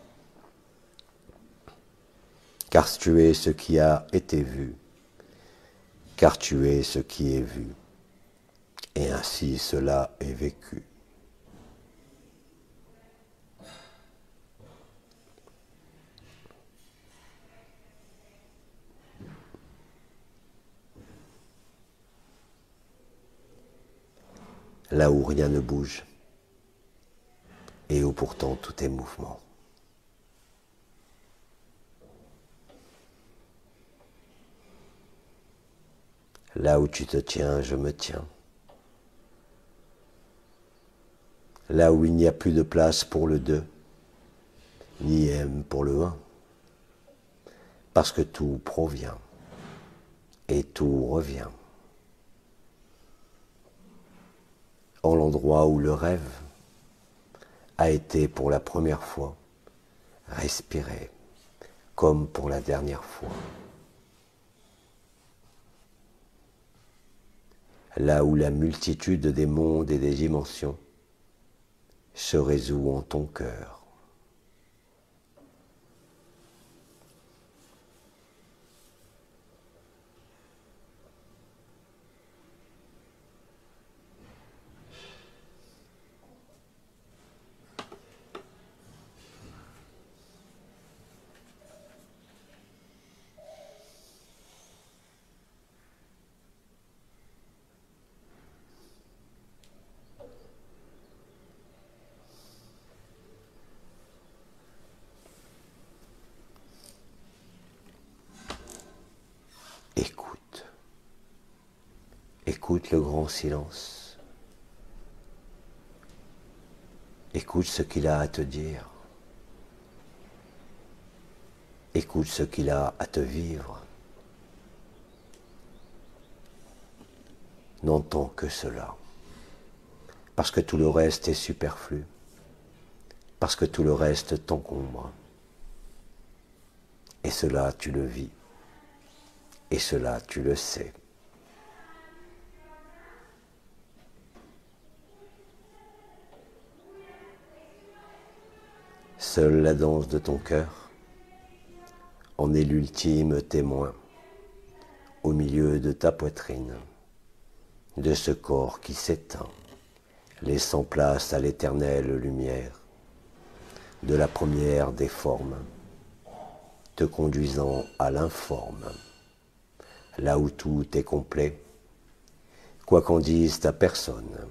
Car tu es ce qui a été vu, car tu es ce qui est vu, et ainsi cela est vécu. Là où rien ne bouge, et où pourtant tout est mouvement. Là où tu te tiens, je me tiens. Là où il n'y a plus de place pour le deux, ni M pour le un, parce que tout provient et tout revient. En l'endroit où le rêve a été pour la première fois respiré, comme pour la dernière fois. Là où la multitude des mondes et des dimensions se résout en ton cœur. Écoute. Écoute le grand silence. Écoute ce qu'il a à te dire. Écoute ce qu'il a à te vivre. N'entends que cela. Parce que tout le reste est superflu. Parce que tout le reste t'encombre. Et cela, tu le vis. Et cela, tu le sais. Seule la danse de ton cœur en est l'ultime témoin au milieu de ta poitrine, de ce corps qui s'éteint, laissant place à l'éternelle lumière, de la première des formes, te conduisant à l'informe, là où tout est complet, quoi qu'en dise ta personne,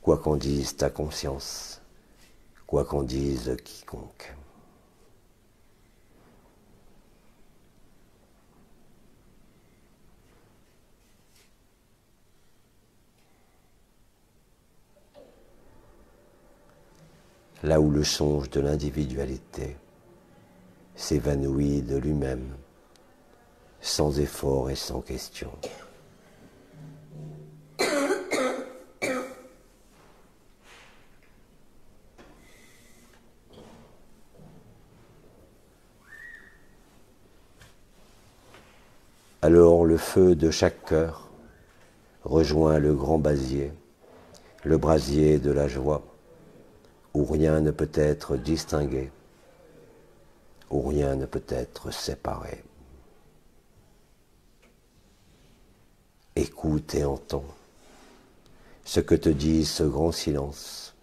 quoi qu'en dise ta conscience, quoi qu'en dise quiconque. Là où le songe de l'individualité s'évanouit de lui-même, sans effort et sans question. Alors le feu de chaque cœur rejoint le grand brasier, le brasier de la joie, où rien ne peut être distingué, où rien ne peut être séparé. Écoute et entends ce que te dit ce grand silence.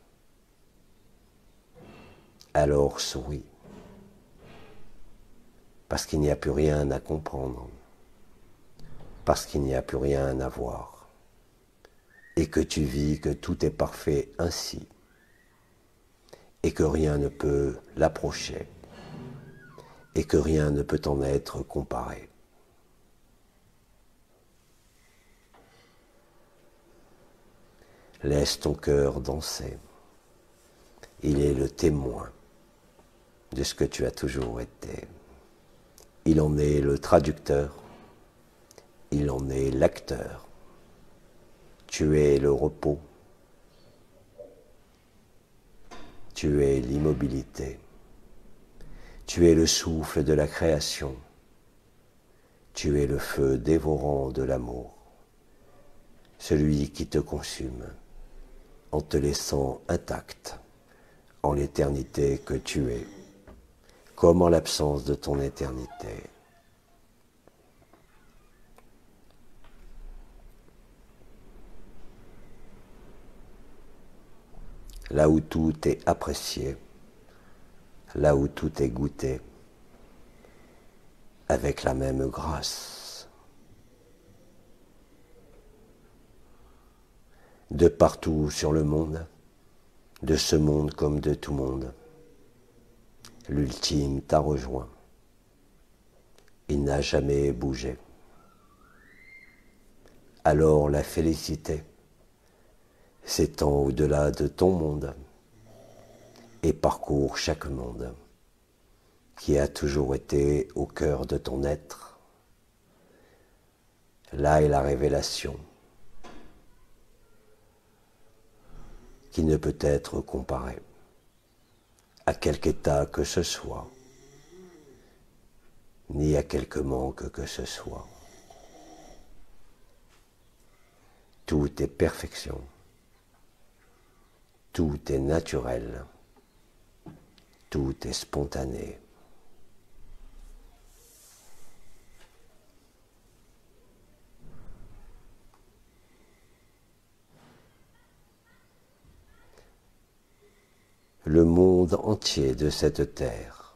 Alors souris, parce qu'il n'y a plus rien à comprendre, parce qu'il n'y a plus rien à voir, et que tu vis que tout est parfait ainsi, et que rien ne peut l'approcher, et que rien ne peut en être comparé. Laisse ton cœur danser. Il est le témoin de ce que tu as toujours été. Il en est le traducteur. Il en est l'acteur. Tu es le repos. Tu es l'immobilité. Tu es le souffle de la création. Tu es le feu dévorant de l'amour. Celui qui te consume en te laissant intact en l'éternité que tu es, comme en l'absence de ton éternité. Là où tout est apprécié, là où tout est goûté, avec la même grâce. De partout sur le monde, de ce monde comme de tout monde, l'ultime t'a rejoint. Il n'a jamais bougé. Alors la félicité s'étend au-delà de ton monde et parcourt chaque monde qui a toujours été au cœur de ton être. Là est la révélation qui ne peut être comparée à quelque état que ce soit, ni à quelque manque que ce soit. Tout est perfection, tout est naturel, tout est spontané. Le monde entier de cette terre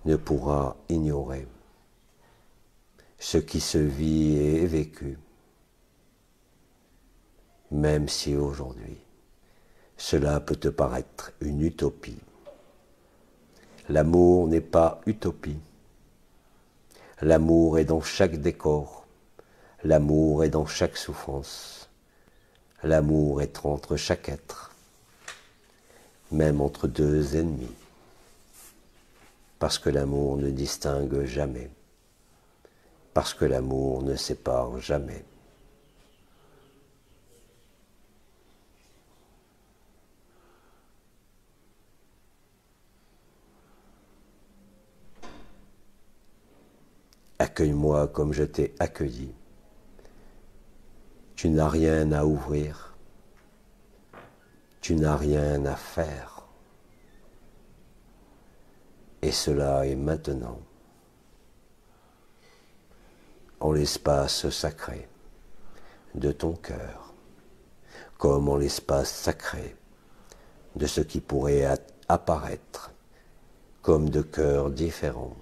ne pourra ignorer ce qui se vit et est vécu, même si aujourd'hui cela peut te paraître une utopie. L'amour n'est pas utopie. L'amour est dans chaque décor, l'amour est dans chaque souffrance, l'amour est entre chaque être, même entre deux ennemis, parce que l'amour ne distingue jamais, parce que l'amour ne sépare jamais. À Accueille-moi comme je t'ai accueilli. Tu n'as rien à ouvrir. Tu n'as rien à faire. Et cela est maintenant, en l'espace sacré de ton cœur, comme en l'espace sacré de ce qui pourrait apparaître comme de cœurs différents,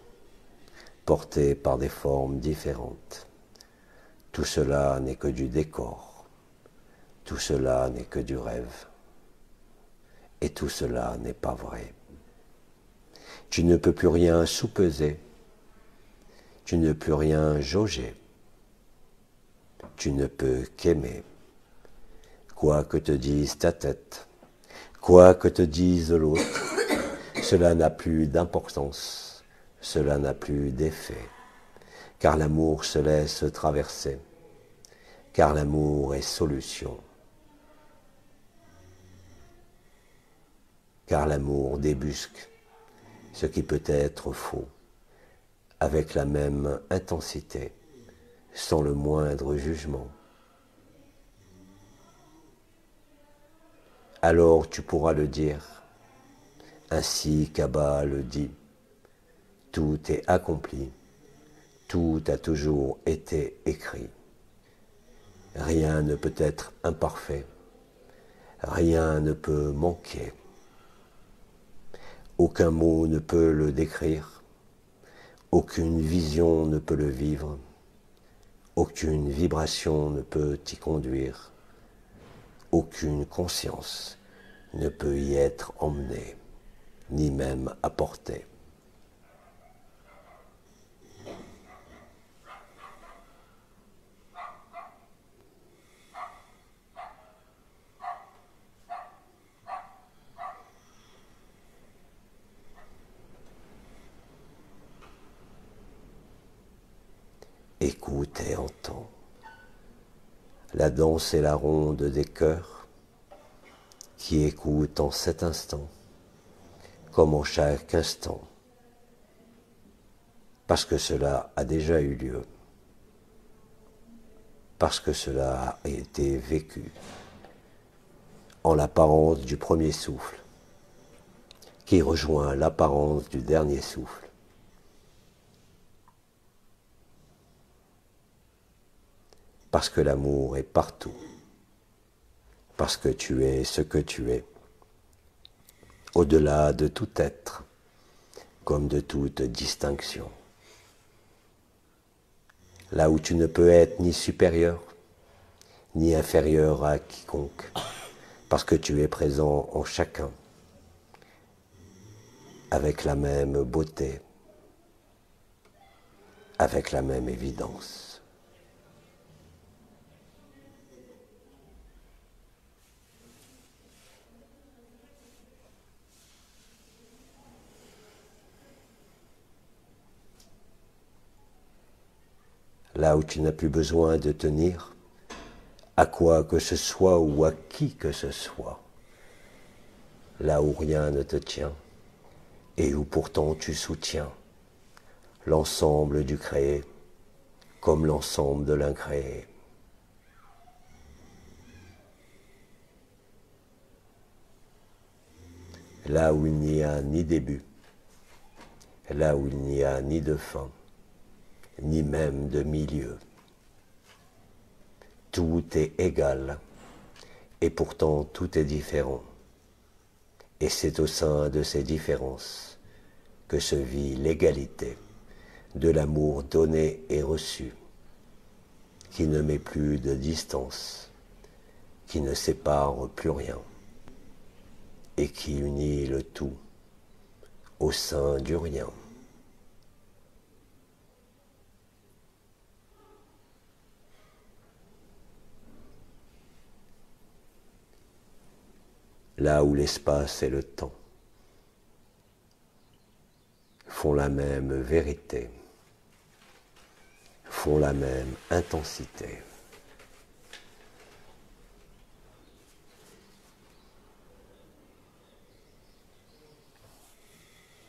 portés par des formes différentes. Tout cela n'est que du décor, tout cela n'est que du rêve, et tout cela n'est pas vrai. Tu ne peux plus rien soupeser, tu ne peux rien jauger, tu ne peux qu'aimer, quoi que te dise ta tête, quoi que te dise l'autre, cela n'a plus d'importance, cela n'a plus d'effet, car l'amour se laisse traverser, car l'amour est solution, car l'amour débusque ce qui peut être faux, avec la même intensité, sans le moindre jugement. Alors tu pourras le dire, ainsi qu'Abba le dit, tout est accompli, tout a toujours été écrit. Rien ne peut être imparfait, rien ne peut manquer. Aucun mot ne peut le décrire, aucune vision ne peut le vivre, aucune vibration ne peut y conduire, aucune conscience ne peut y être emmenée, ni même apportée. Écoute et entends. La danse et la ronde des cœurs qui écoutent en cet instant, comme en chaque instant, parce que cela a déjà eu lieu, parce que cela a été vécu, en l'apparence du premier souffle, qui rejoint l'apparence du dernier souffle. Parce que l'amour est partout, parce que tu es ce que tu es, au-delà de tout être, comme de toute distinction. Là où tu ne peux être ni supérieur, ni inférieur à quiconque, parce que tu es présent en chacun, avec la même beauté, avec la même évidence. Là où tu n'as plus besoin de tenir à quoi que ce soit ou à qui que ce soit, là où rien ne te tient et où pourtant tu soutiens l'ensemble du créé comme l'ensemble de l'incréé. Là où il n'y a ni début, là où il n'y a ni de fin, ni même de milieu. Tout est égal, et pourtant tout est différent. Et c'est au sein de ces différences que se vit l'égalité de l'amour donné et reçu, qui ne met plus de distance, qui ne sépare plus rien, et qui unit le tout au sein du rien. Là où l'espace et le temps font la même vérité, font la même intensité.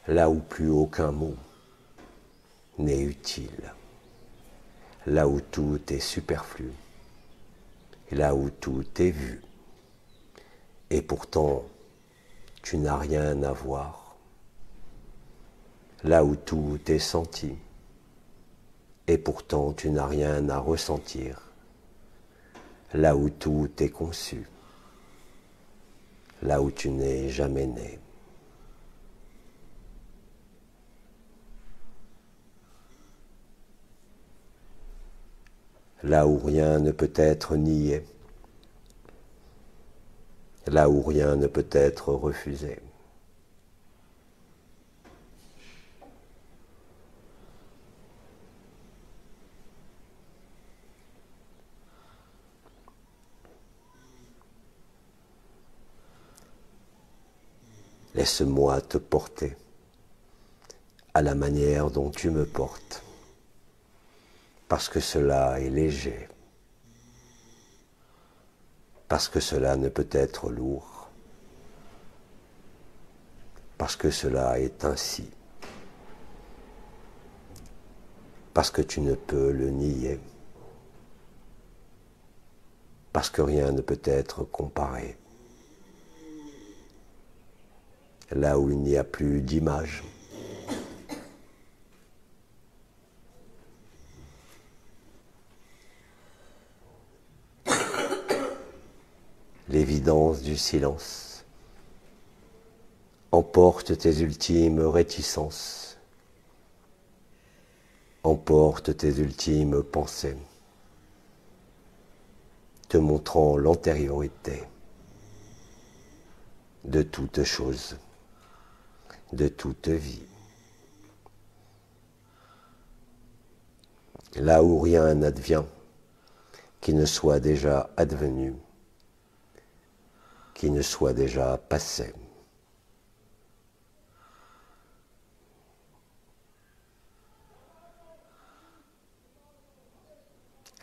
Là où plus aucun mot n'est utile. là où tout est superflu, là où tout est vu, et pourtant tu n'as rien à voir, là où tout est senti, et pourtant tu n'as rien à ressentir, là où tout est conçu, là où tu n'es jamais né. Là où rien ne peut être nié, là où rien ne peut être refusé. Laisse-moi te porter à la manière dont tu me portes, parce que cela est léger, parce que cela ne peut être lourd, parce que cela est ainsi, parce que tu ne peux le nier, parce que rien ne peut être comparé. Là où il n'y a plus d'image, l'évidence du silence emporte tes ultimes réticences, emporte tes ultimes pensées, te montrant l'antériorité de toute chose, de toute vie. Là où rien n'advient qui ne soit déjà advenu, qui ne soit déjà passé.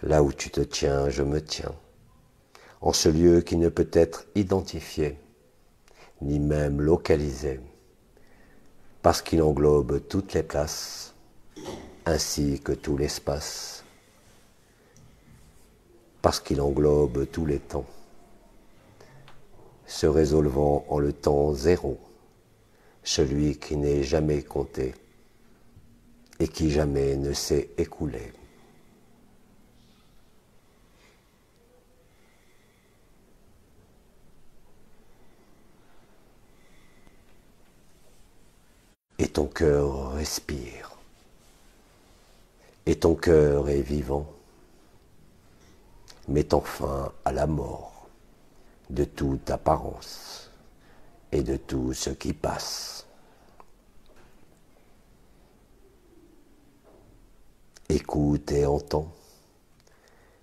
Là où tu te tiens, je me tiens, en ce lieu qui ne peut être identifié, ni même localisé, parce qu'il englobe toutes les places, ainsi que tout l'espace, parce qu'il englobe tous les temps, se résolvant en le temps zéro, celui qui n'est jamais compté et qui jamais ne s'est écoulé. Et ton cœur respire, et ton cœur est vivant, mettant fin à la mort de toute apparence et de tout ce qui passe. Écoute et entends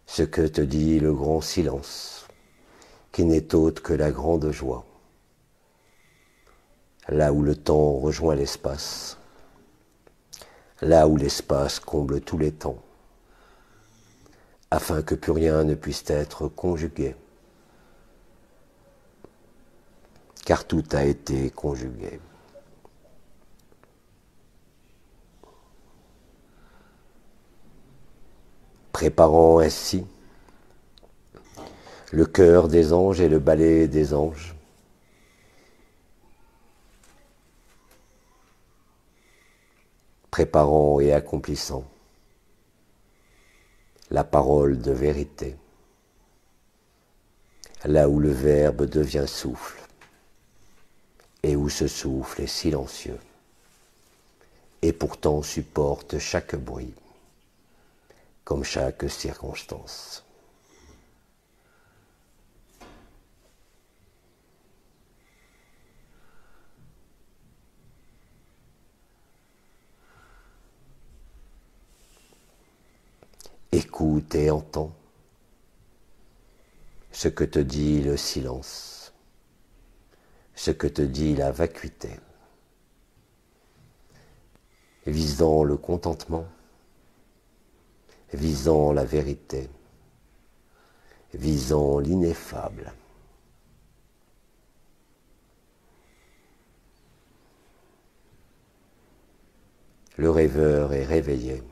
ce que te dit le grand silence, qui n'est autre que la grande joie. Là où le temps rejoint l'espace, là où l'espace comble tous les temps, afin que plus rien ne puisse être conjugué, car tout a été conjugué. Préparant ainsi le chœur des anges et le ballet des anges, préparant et accomplissant la parole de vérité, là où le verbe devient souffle, et où ce souffle est silencieux, et pourtant supporte chaque bruit, comme chaque circonstance. Écoute et entends ce que te dit le silence, ce que te dit la vacuité, visant le contentement, visant la vérité, visant l'ineffable. Le rêveur est réveillé,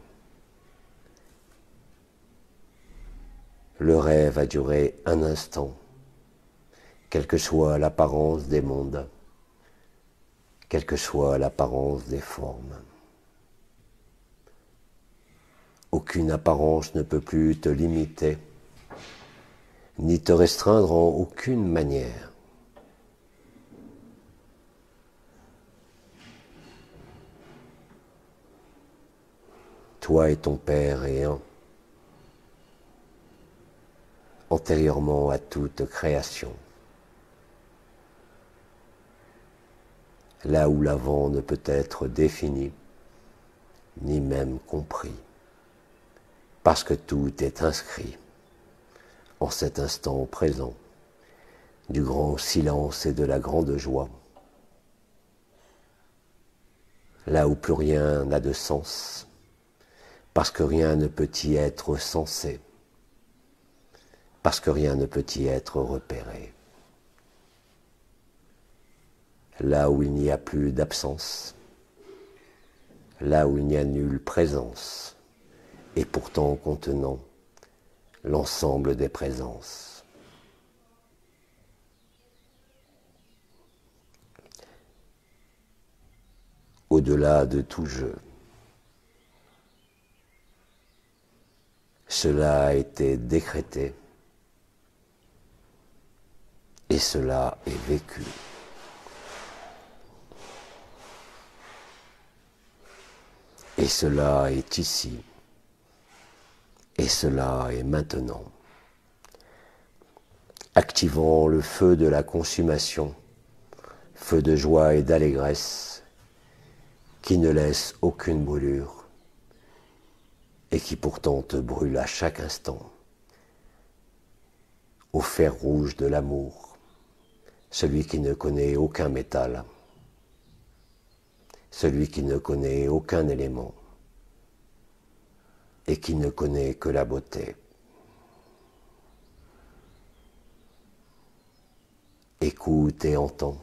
Le rêve a duré un instant, quelle que soit l'apparence des mondes, quelle que soit l'apparence des formes. Aucune apparence ne peut plus te limiter, ni te restreindre en aucune manière. Toi et ton Père est un, antérieurement à toute création. Là où l'avant ne peut être défini, ni même compris, parce que tout est inscrit en cet instant présent du grand silence et de la grande joie. Là où plus rien n'a de sens, parce que rien ne peut y être sensé, parce que rien ne peut y être repéré. Là où il n'y a plus d'absence, là où il n'y a nulle présence, et pourtant contenant l'ensemble des présences. Au-delà de tout jeu, cela a été décrété et cela est vécu. Et cela est ici, et cela est maintenant. Activant le feu de la consommation, feu de joie et d'allégresse, qui ne laisse aucune brûlure, et qui pourtant te brûle à chaque instant, au fer rouge de l'amour, celui qui ne connaît aucun métal, celui qui ne connaît aucun élément, et qui ne connaît que la beauté. Écoute et entends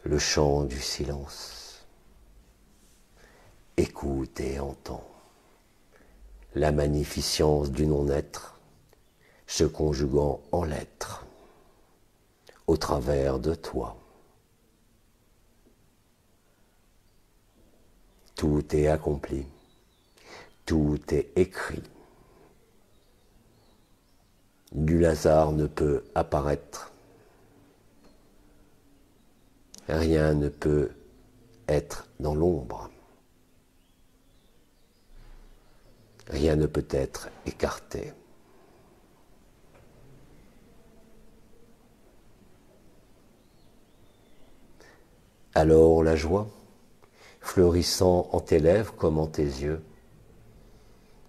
le chant du silence. Écoute et entends la magnificence du non-être se conjuguant en l'être au travers de toi. Tout est accompli, tout est écrit. Nul hasard ne peut apparaître. Rien ne peut être dans l'ombre. Rien ne peut être écarté. Alors la joie, fleurissant en tes lèvres comme en tes yeux,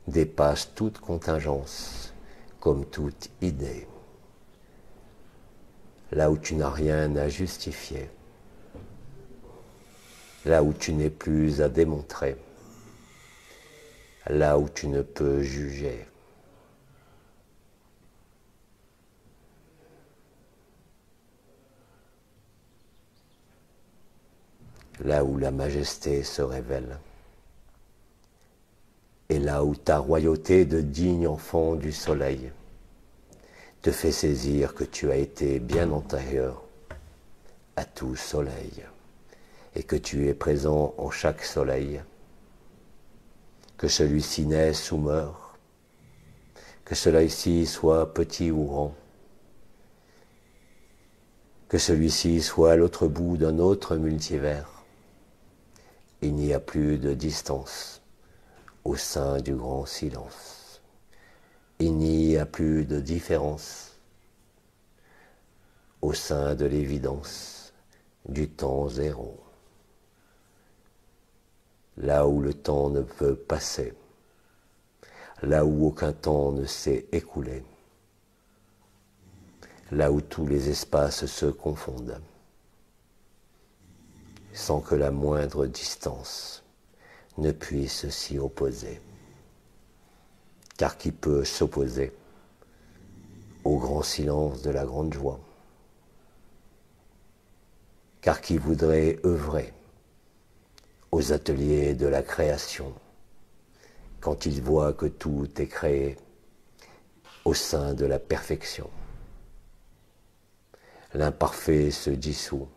dépasse toute contingence, comme toute idée. Là où tu n'as rien à justifier, là où tu n'es plus à démontrer, là où tu ne peux juger. Là où la majesté se révèle, et là où ta royauté de digne enfant du soleil te fait saisir que tu as été bien antérieur à tout soleil, et que tu es présent en chaque soleil, que celui-ci naisse ou meurt, que celui-ci soit petit ou grand, que celui-ci soit à l'autre bout d'un autre multivers. Il n'y a plus de distance au sein du grand silence. Il n'y a plus de différence au sein de l'évidence du temps zéro. Là où le temps ne peut passer, là où aucun temps ne s'est écoulé, là où tous les espaces se confondent, sans que la moindre distance ne puisse s'y opposer. Car qui peut s'opposer au grand silence de la grande joie? Car qui voudrait œuvrer aux ateliers de la création quand il voit que tout est créé au sein de la perfection. L'imparfait se dissout.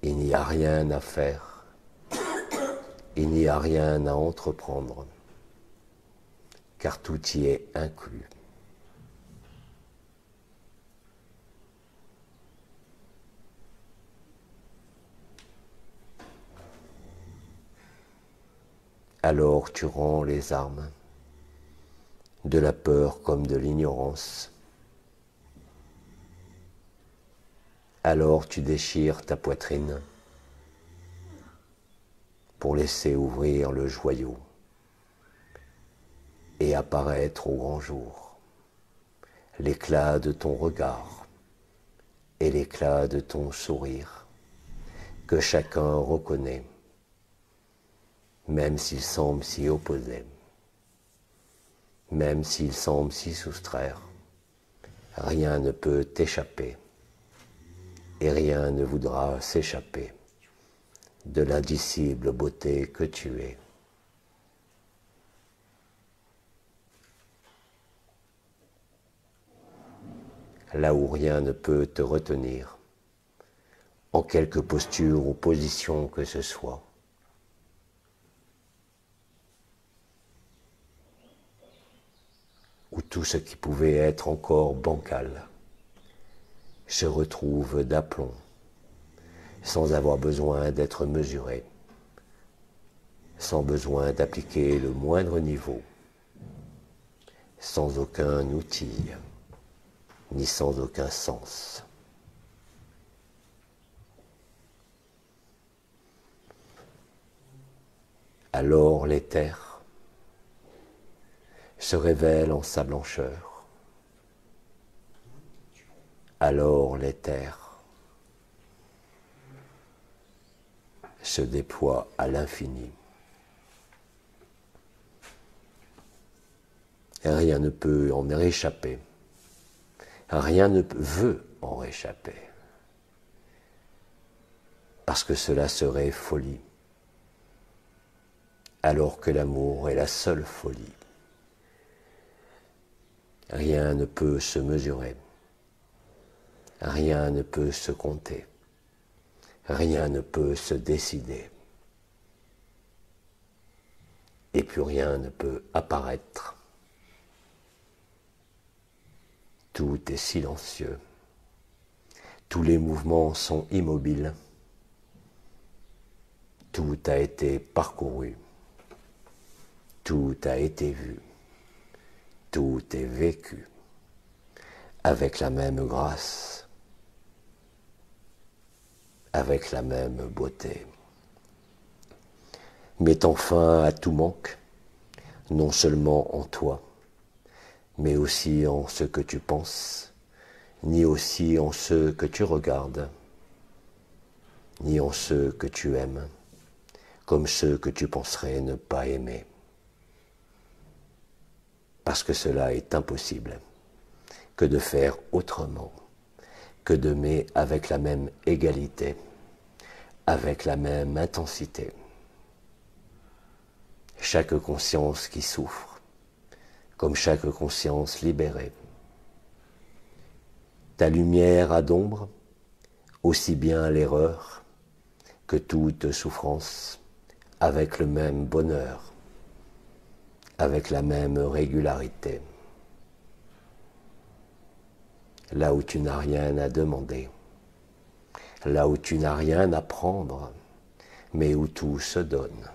Il n'y a rien à faire. Il n'y a rien à entreprendre, car tout y est inclus. Alors tu rends les armes, de la peur comme de l'ignorance. Alors tu déchires ta poitrine pour laisser ouvrir le joyau et apparaître au grand jour l'éclat de ton regard et l'éclat de ton sourire que chacun reconnaît, même s'il semble s'y opposer, même s'il semble s'y soustraire. Rien ne peut t'échapper et rien ne voudra s'échapper de l'indicible beauté que tu es. Là où rien ne peut te retenir, en quelque posture ou position que ce soit. Où tout ce qui pouvait être encore bancal se retrouve d'aplomb, sans avoir besoin d'être mesuré, sans besoin d'appliquer le moindre niveau, sans aucun outil, ni sans aucun sens. Alors l'éther se révèle en sa blancheur. Alors l'éther se déploie à l'infini. Rien ne peut en échapper. Rien ne veut en échapper. Parce que cela serait folie. Alors que l'amour est la seule folie. Rien ne peut se mesurer. Rien ne peut se compter. Rien ne peut se décider. Et plus rien ne peut apparaître. Tout est silencieux. Tous les mouvements sont immobiles. Tout a été parcouru. Tout a été vu. Tout est vécu. Avec la même grâce. Avec la même beauté. Mettant fin à tout manque, non seulement en toi, mais aussi en ce que tu penses, ni aussi en ce que tu regardes, ni en ceux que tu aimes, comme ceux que tu penserais ne pas aimer. Parce que cela est impossible, que de faire autrement, que d'aimer avec la même égalité, avec la même intensité. Chaque conscience qui souffre, comme chaque conscience libérée. Ta lumière a d'ombre, aussi bien l'erreur que toute souffrance, avec le même bonheur, avec la même régularité. Là où tu n'as rien à demander, là où tu n'as rien à prendre, mais où tout se donne,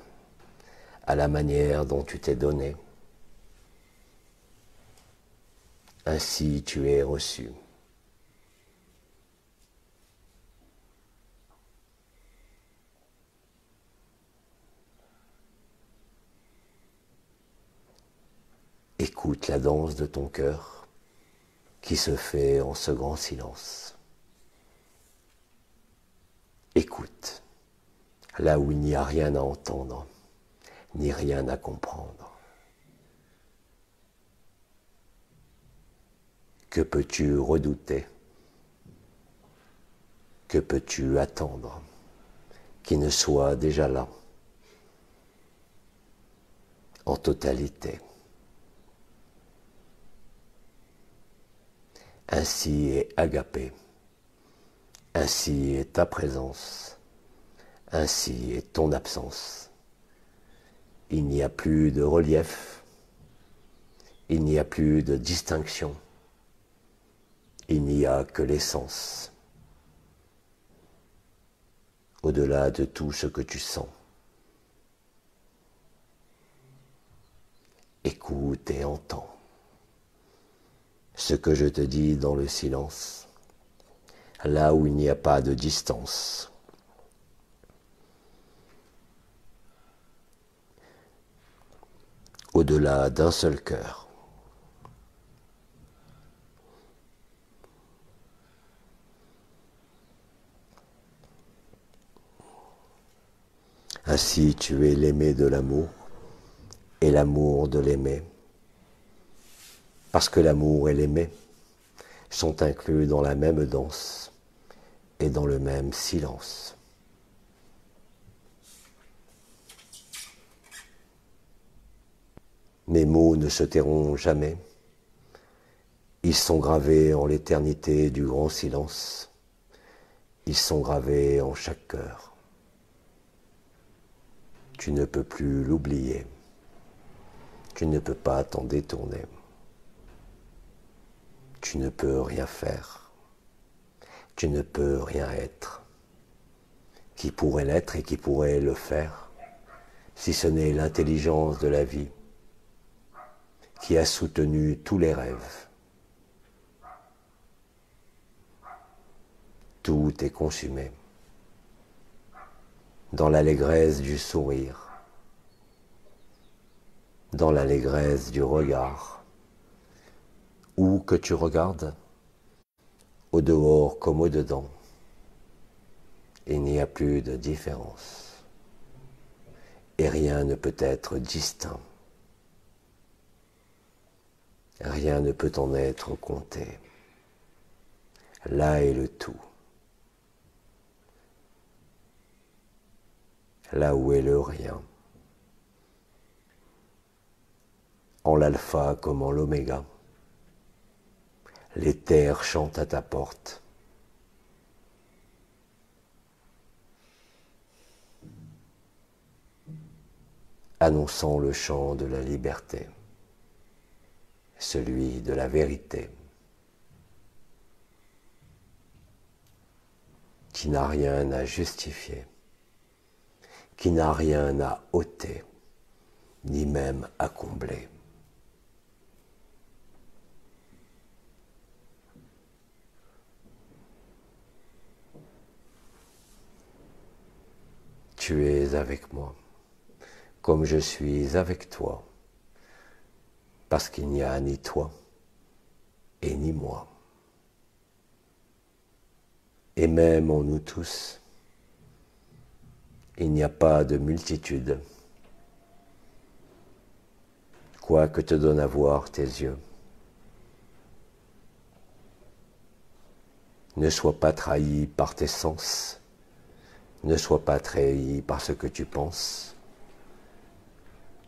à la manière dont tu t'es donné. Ainsi tu es reçu. Écoute la danse de ton cœur qui se fait en ce grand silence. Écoute, là où il n'y a rien à entendre, ni rien à comprendre. Que peux-tu redouter? Que peux-tu attendre qui ne soit déjà là, en totalité, Ainsi est agapé, ainsi est ta présence, ainsi est ton absence. Il n'y a plus de relief, il n'y a plus de distinction, il n'y a que l'essence. Au-delà de tout ce que tu sens. Écoute et entends ce que je te dis dans le silence, là où il n'y a pas de distance. Au-delà d'un seul cœur. Ainsi tu es l'aimé de l'amour et l'amour de l'aimer. Parce que l'amour et l'aimer sont inclus dans la même danse et dans le même silence. Mes mots ne se tairont jamais. Ils sont gravés en l'éternité du grand silence. Ils sont gravés en chaque cœur. Tu ne peux plus l'oublier. Tu ne peux pas t'en détourner. Tu ne peux rien faire. Tu ne peux rien être. Qui pourrait l'être et qui pourrait le faire, si ce n'est l'intelligence de la vie qui a soutenu tous les rêves. Tout est consumé dans l'allégresse du sourire, dans l'allégresse du regard. Où que tu regardes, au dehors comme au dedans, il n'y a plus de différence. Et rien ne peut être distinct. Rien ne peut en être compté. Là est le tout. Là où est le rien. En l'alpha comme en l'oméga. Les terres chantent à ta porte. Annonçant le chant de la liberté, celui de la vérité, qui n'a rien à justifier, qui n'a rien à ôter, ni même à combler. Tu es avec moi, comme je suis avec toi, parce qu'il n'y a ni toi et ni moi. Et même en nous tous, il n'y a pas de multitude, quoi que te donnent à voir tes yeux. Ne sois pas trahi par tes sens, ne sois pas trahi par ce que tu penses.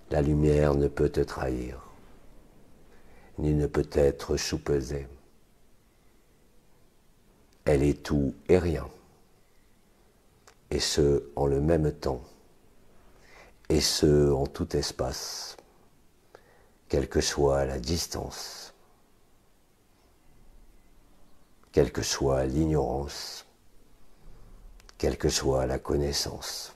La lumière ne peut te trahir, ni ne peut être soupesée. Elle est tout et rien, et ce en le même temps, et ce en tout espace, quelle que soit la distance, quelle que soit l'ignorance, quelle que soit la connaissance.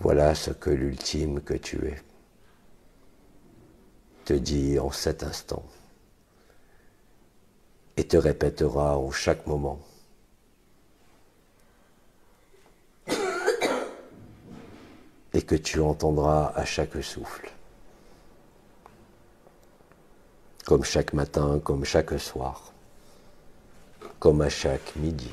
Voilà ce que l'ultime que tu es te dit en cet instant et te répétera en chaque moment. et que tu entendras à chaque souffle, comme chaque matin, comme chaque soir, comme à chaque midi.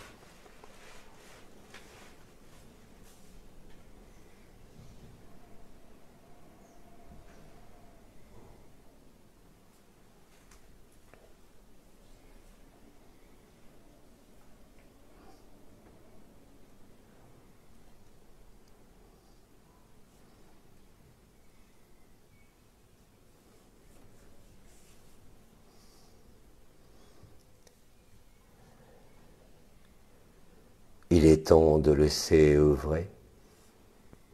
Il est temps de laisser œuvrer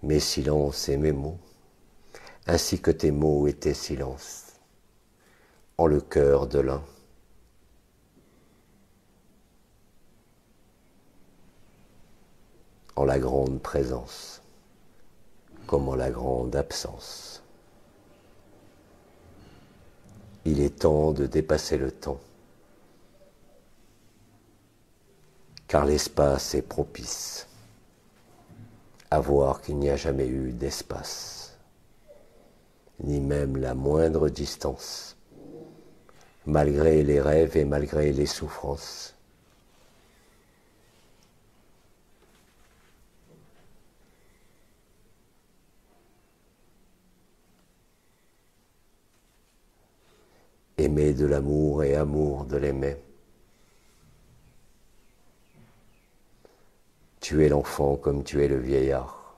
mes silences et mes mots, ainsi que tes mots et tes silences, en le cœur de l'un. En la grande présence, comme en la grande absence. Il est temps de dépasser le temps, car l'espace est propice à voir qu'il n'y a jamais eu d'espace, ni même la moindre distance, malgré les rêves et malgré les souffrances. Aimer de l'amour et amour de l'aimer. Tu es l'enfant comme tu es le vieillard,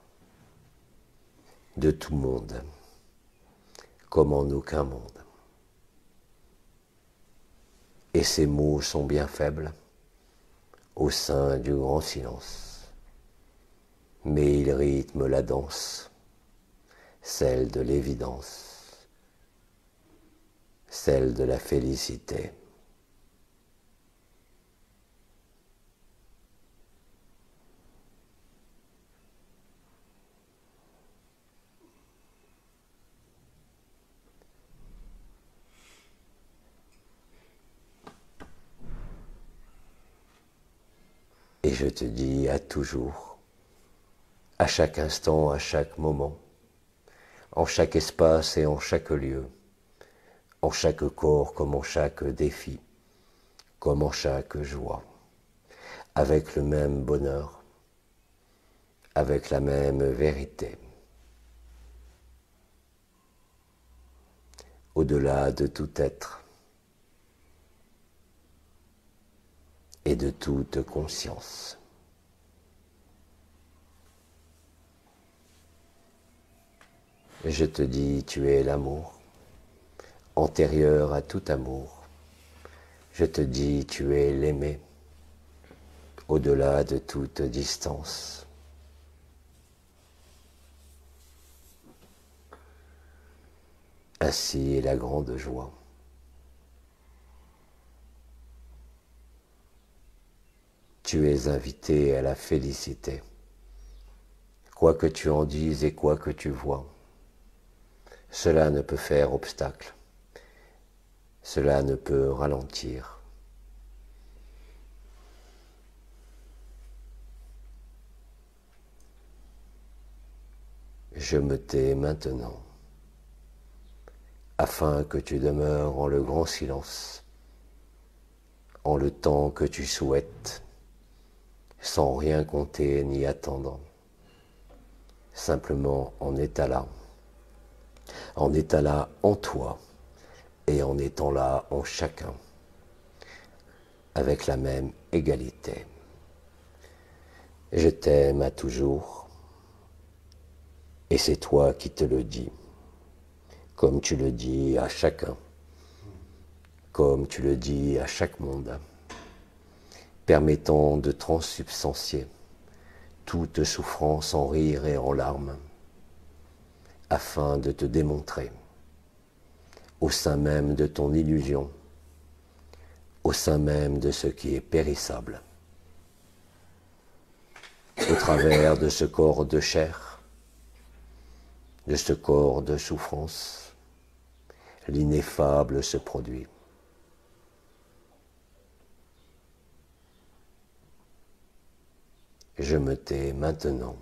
de tout monde, comme en aucun monde. Et ces mots sont bien faibles au sein du grand silence, mais ils rythment la danse, celle de l'évidence, celle de la félicité. Et je te dis à toujours, à chaque instant, à chaque moment, en chaque espace et en chaque lieu, en chaque corps comme en chaque défi, comme en chaque joie, avec le même bonheur, avec la même vérité. Au-delà de tout être et de toute conscience. Je te dis, tu es l'amour, antérieur à tout amour. Je te dis, tu es l'aimé, au-delà de toute distance. Ainsi est la grande joie. Tu es invité à la félicité, quoi que tu en dises et quoi que tu vois. Cela ne peut faire obstacle, cela ne peut ralentir. Je me tais maintenant, afin que tu demeures en le grand silence, en le temps que tu souhaites, sans rien compter ni attendre, simplement en état là en toi et en étant là en chacun, avec la même égalité. Je t'aime à toujours, et c'est toi qui te le dis, comme tu le dis à chacun, comme tu le dis à chaque monde, permettant de transsubstancier toute souffrance en rire et en larmes, afin de te démontrer, au sein même de ton illusion, au sein même de ce qui est périssable, au travers de ce corps de chair, de ce corps de souffrance, l'ineffable se produit. Je me tais maintenant,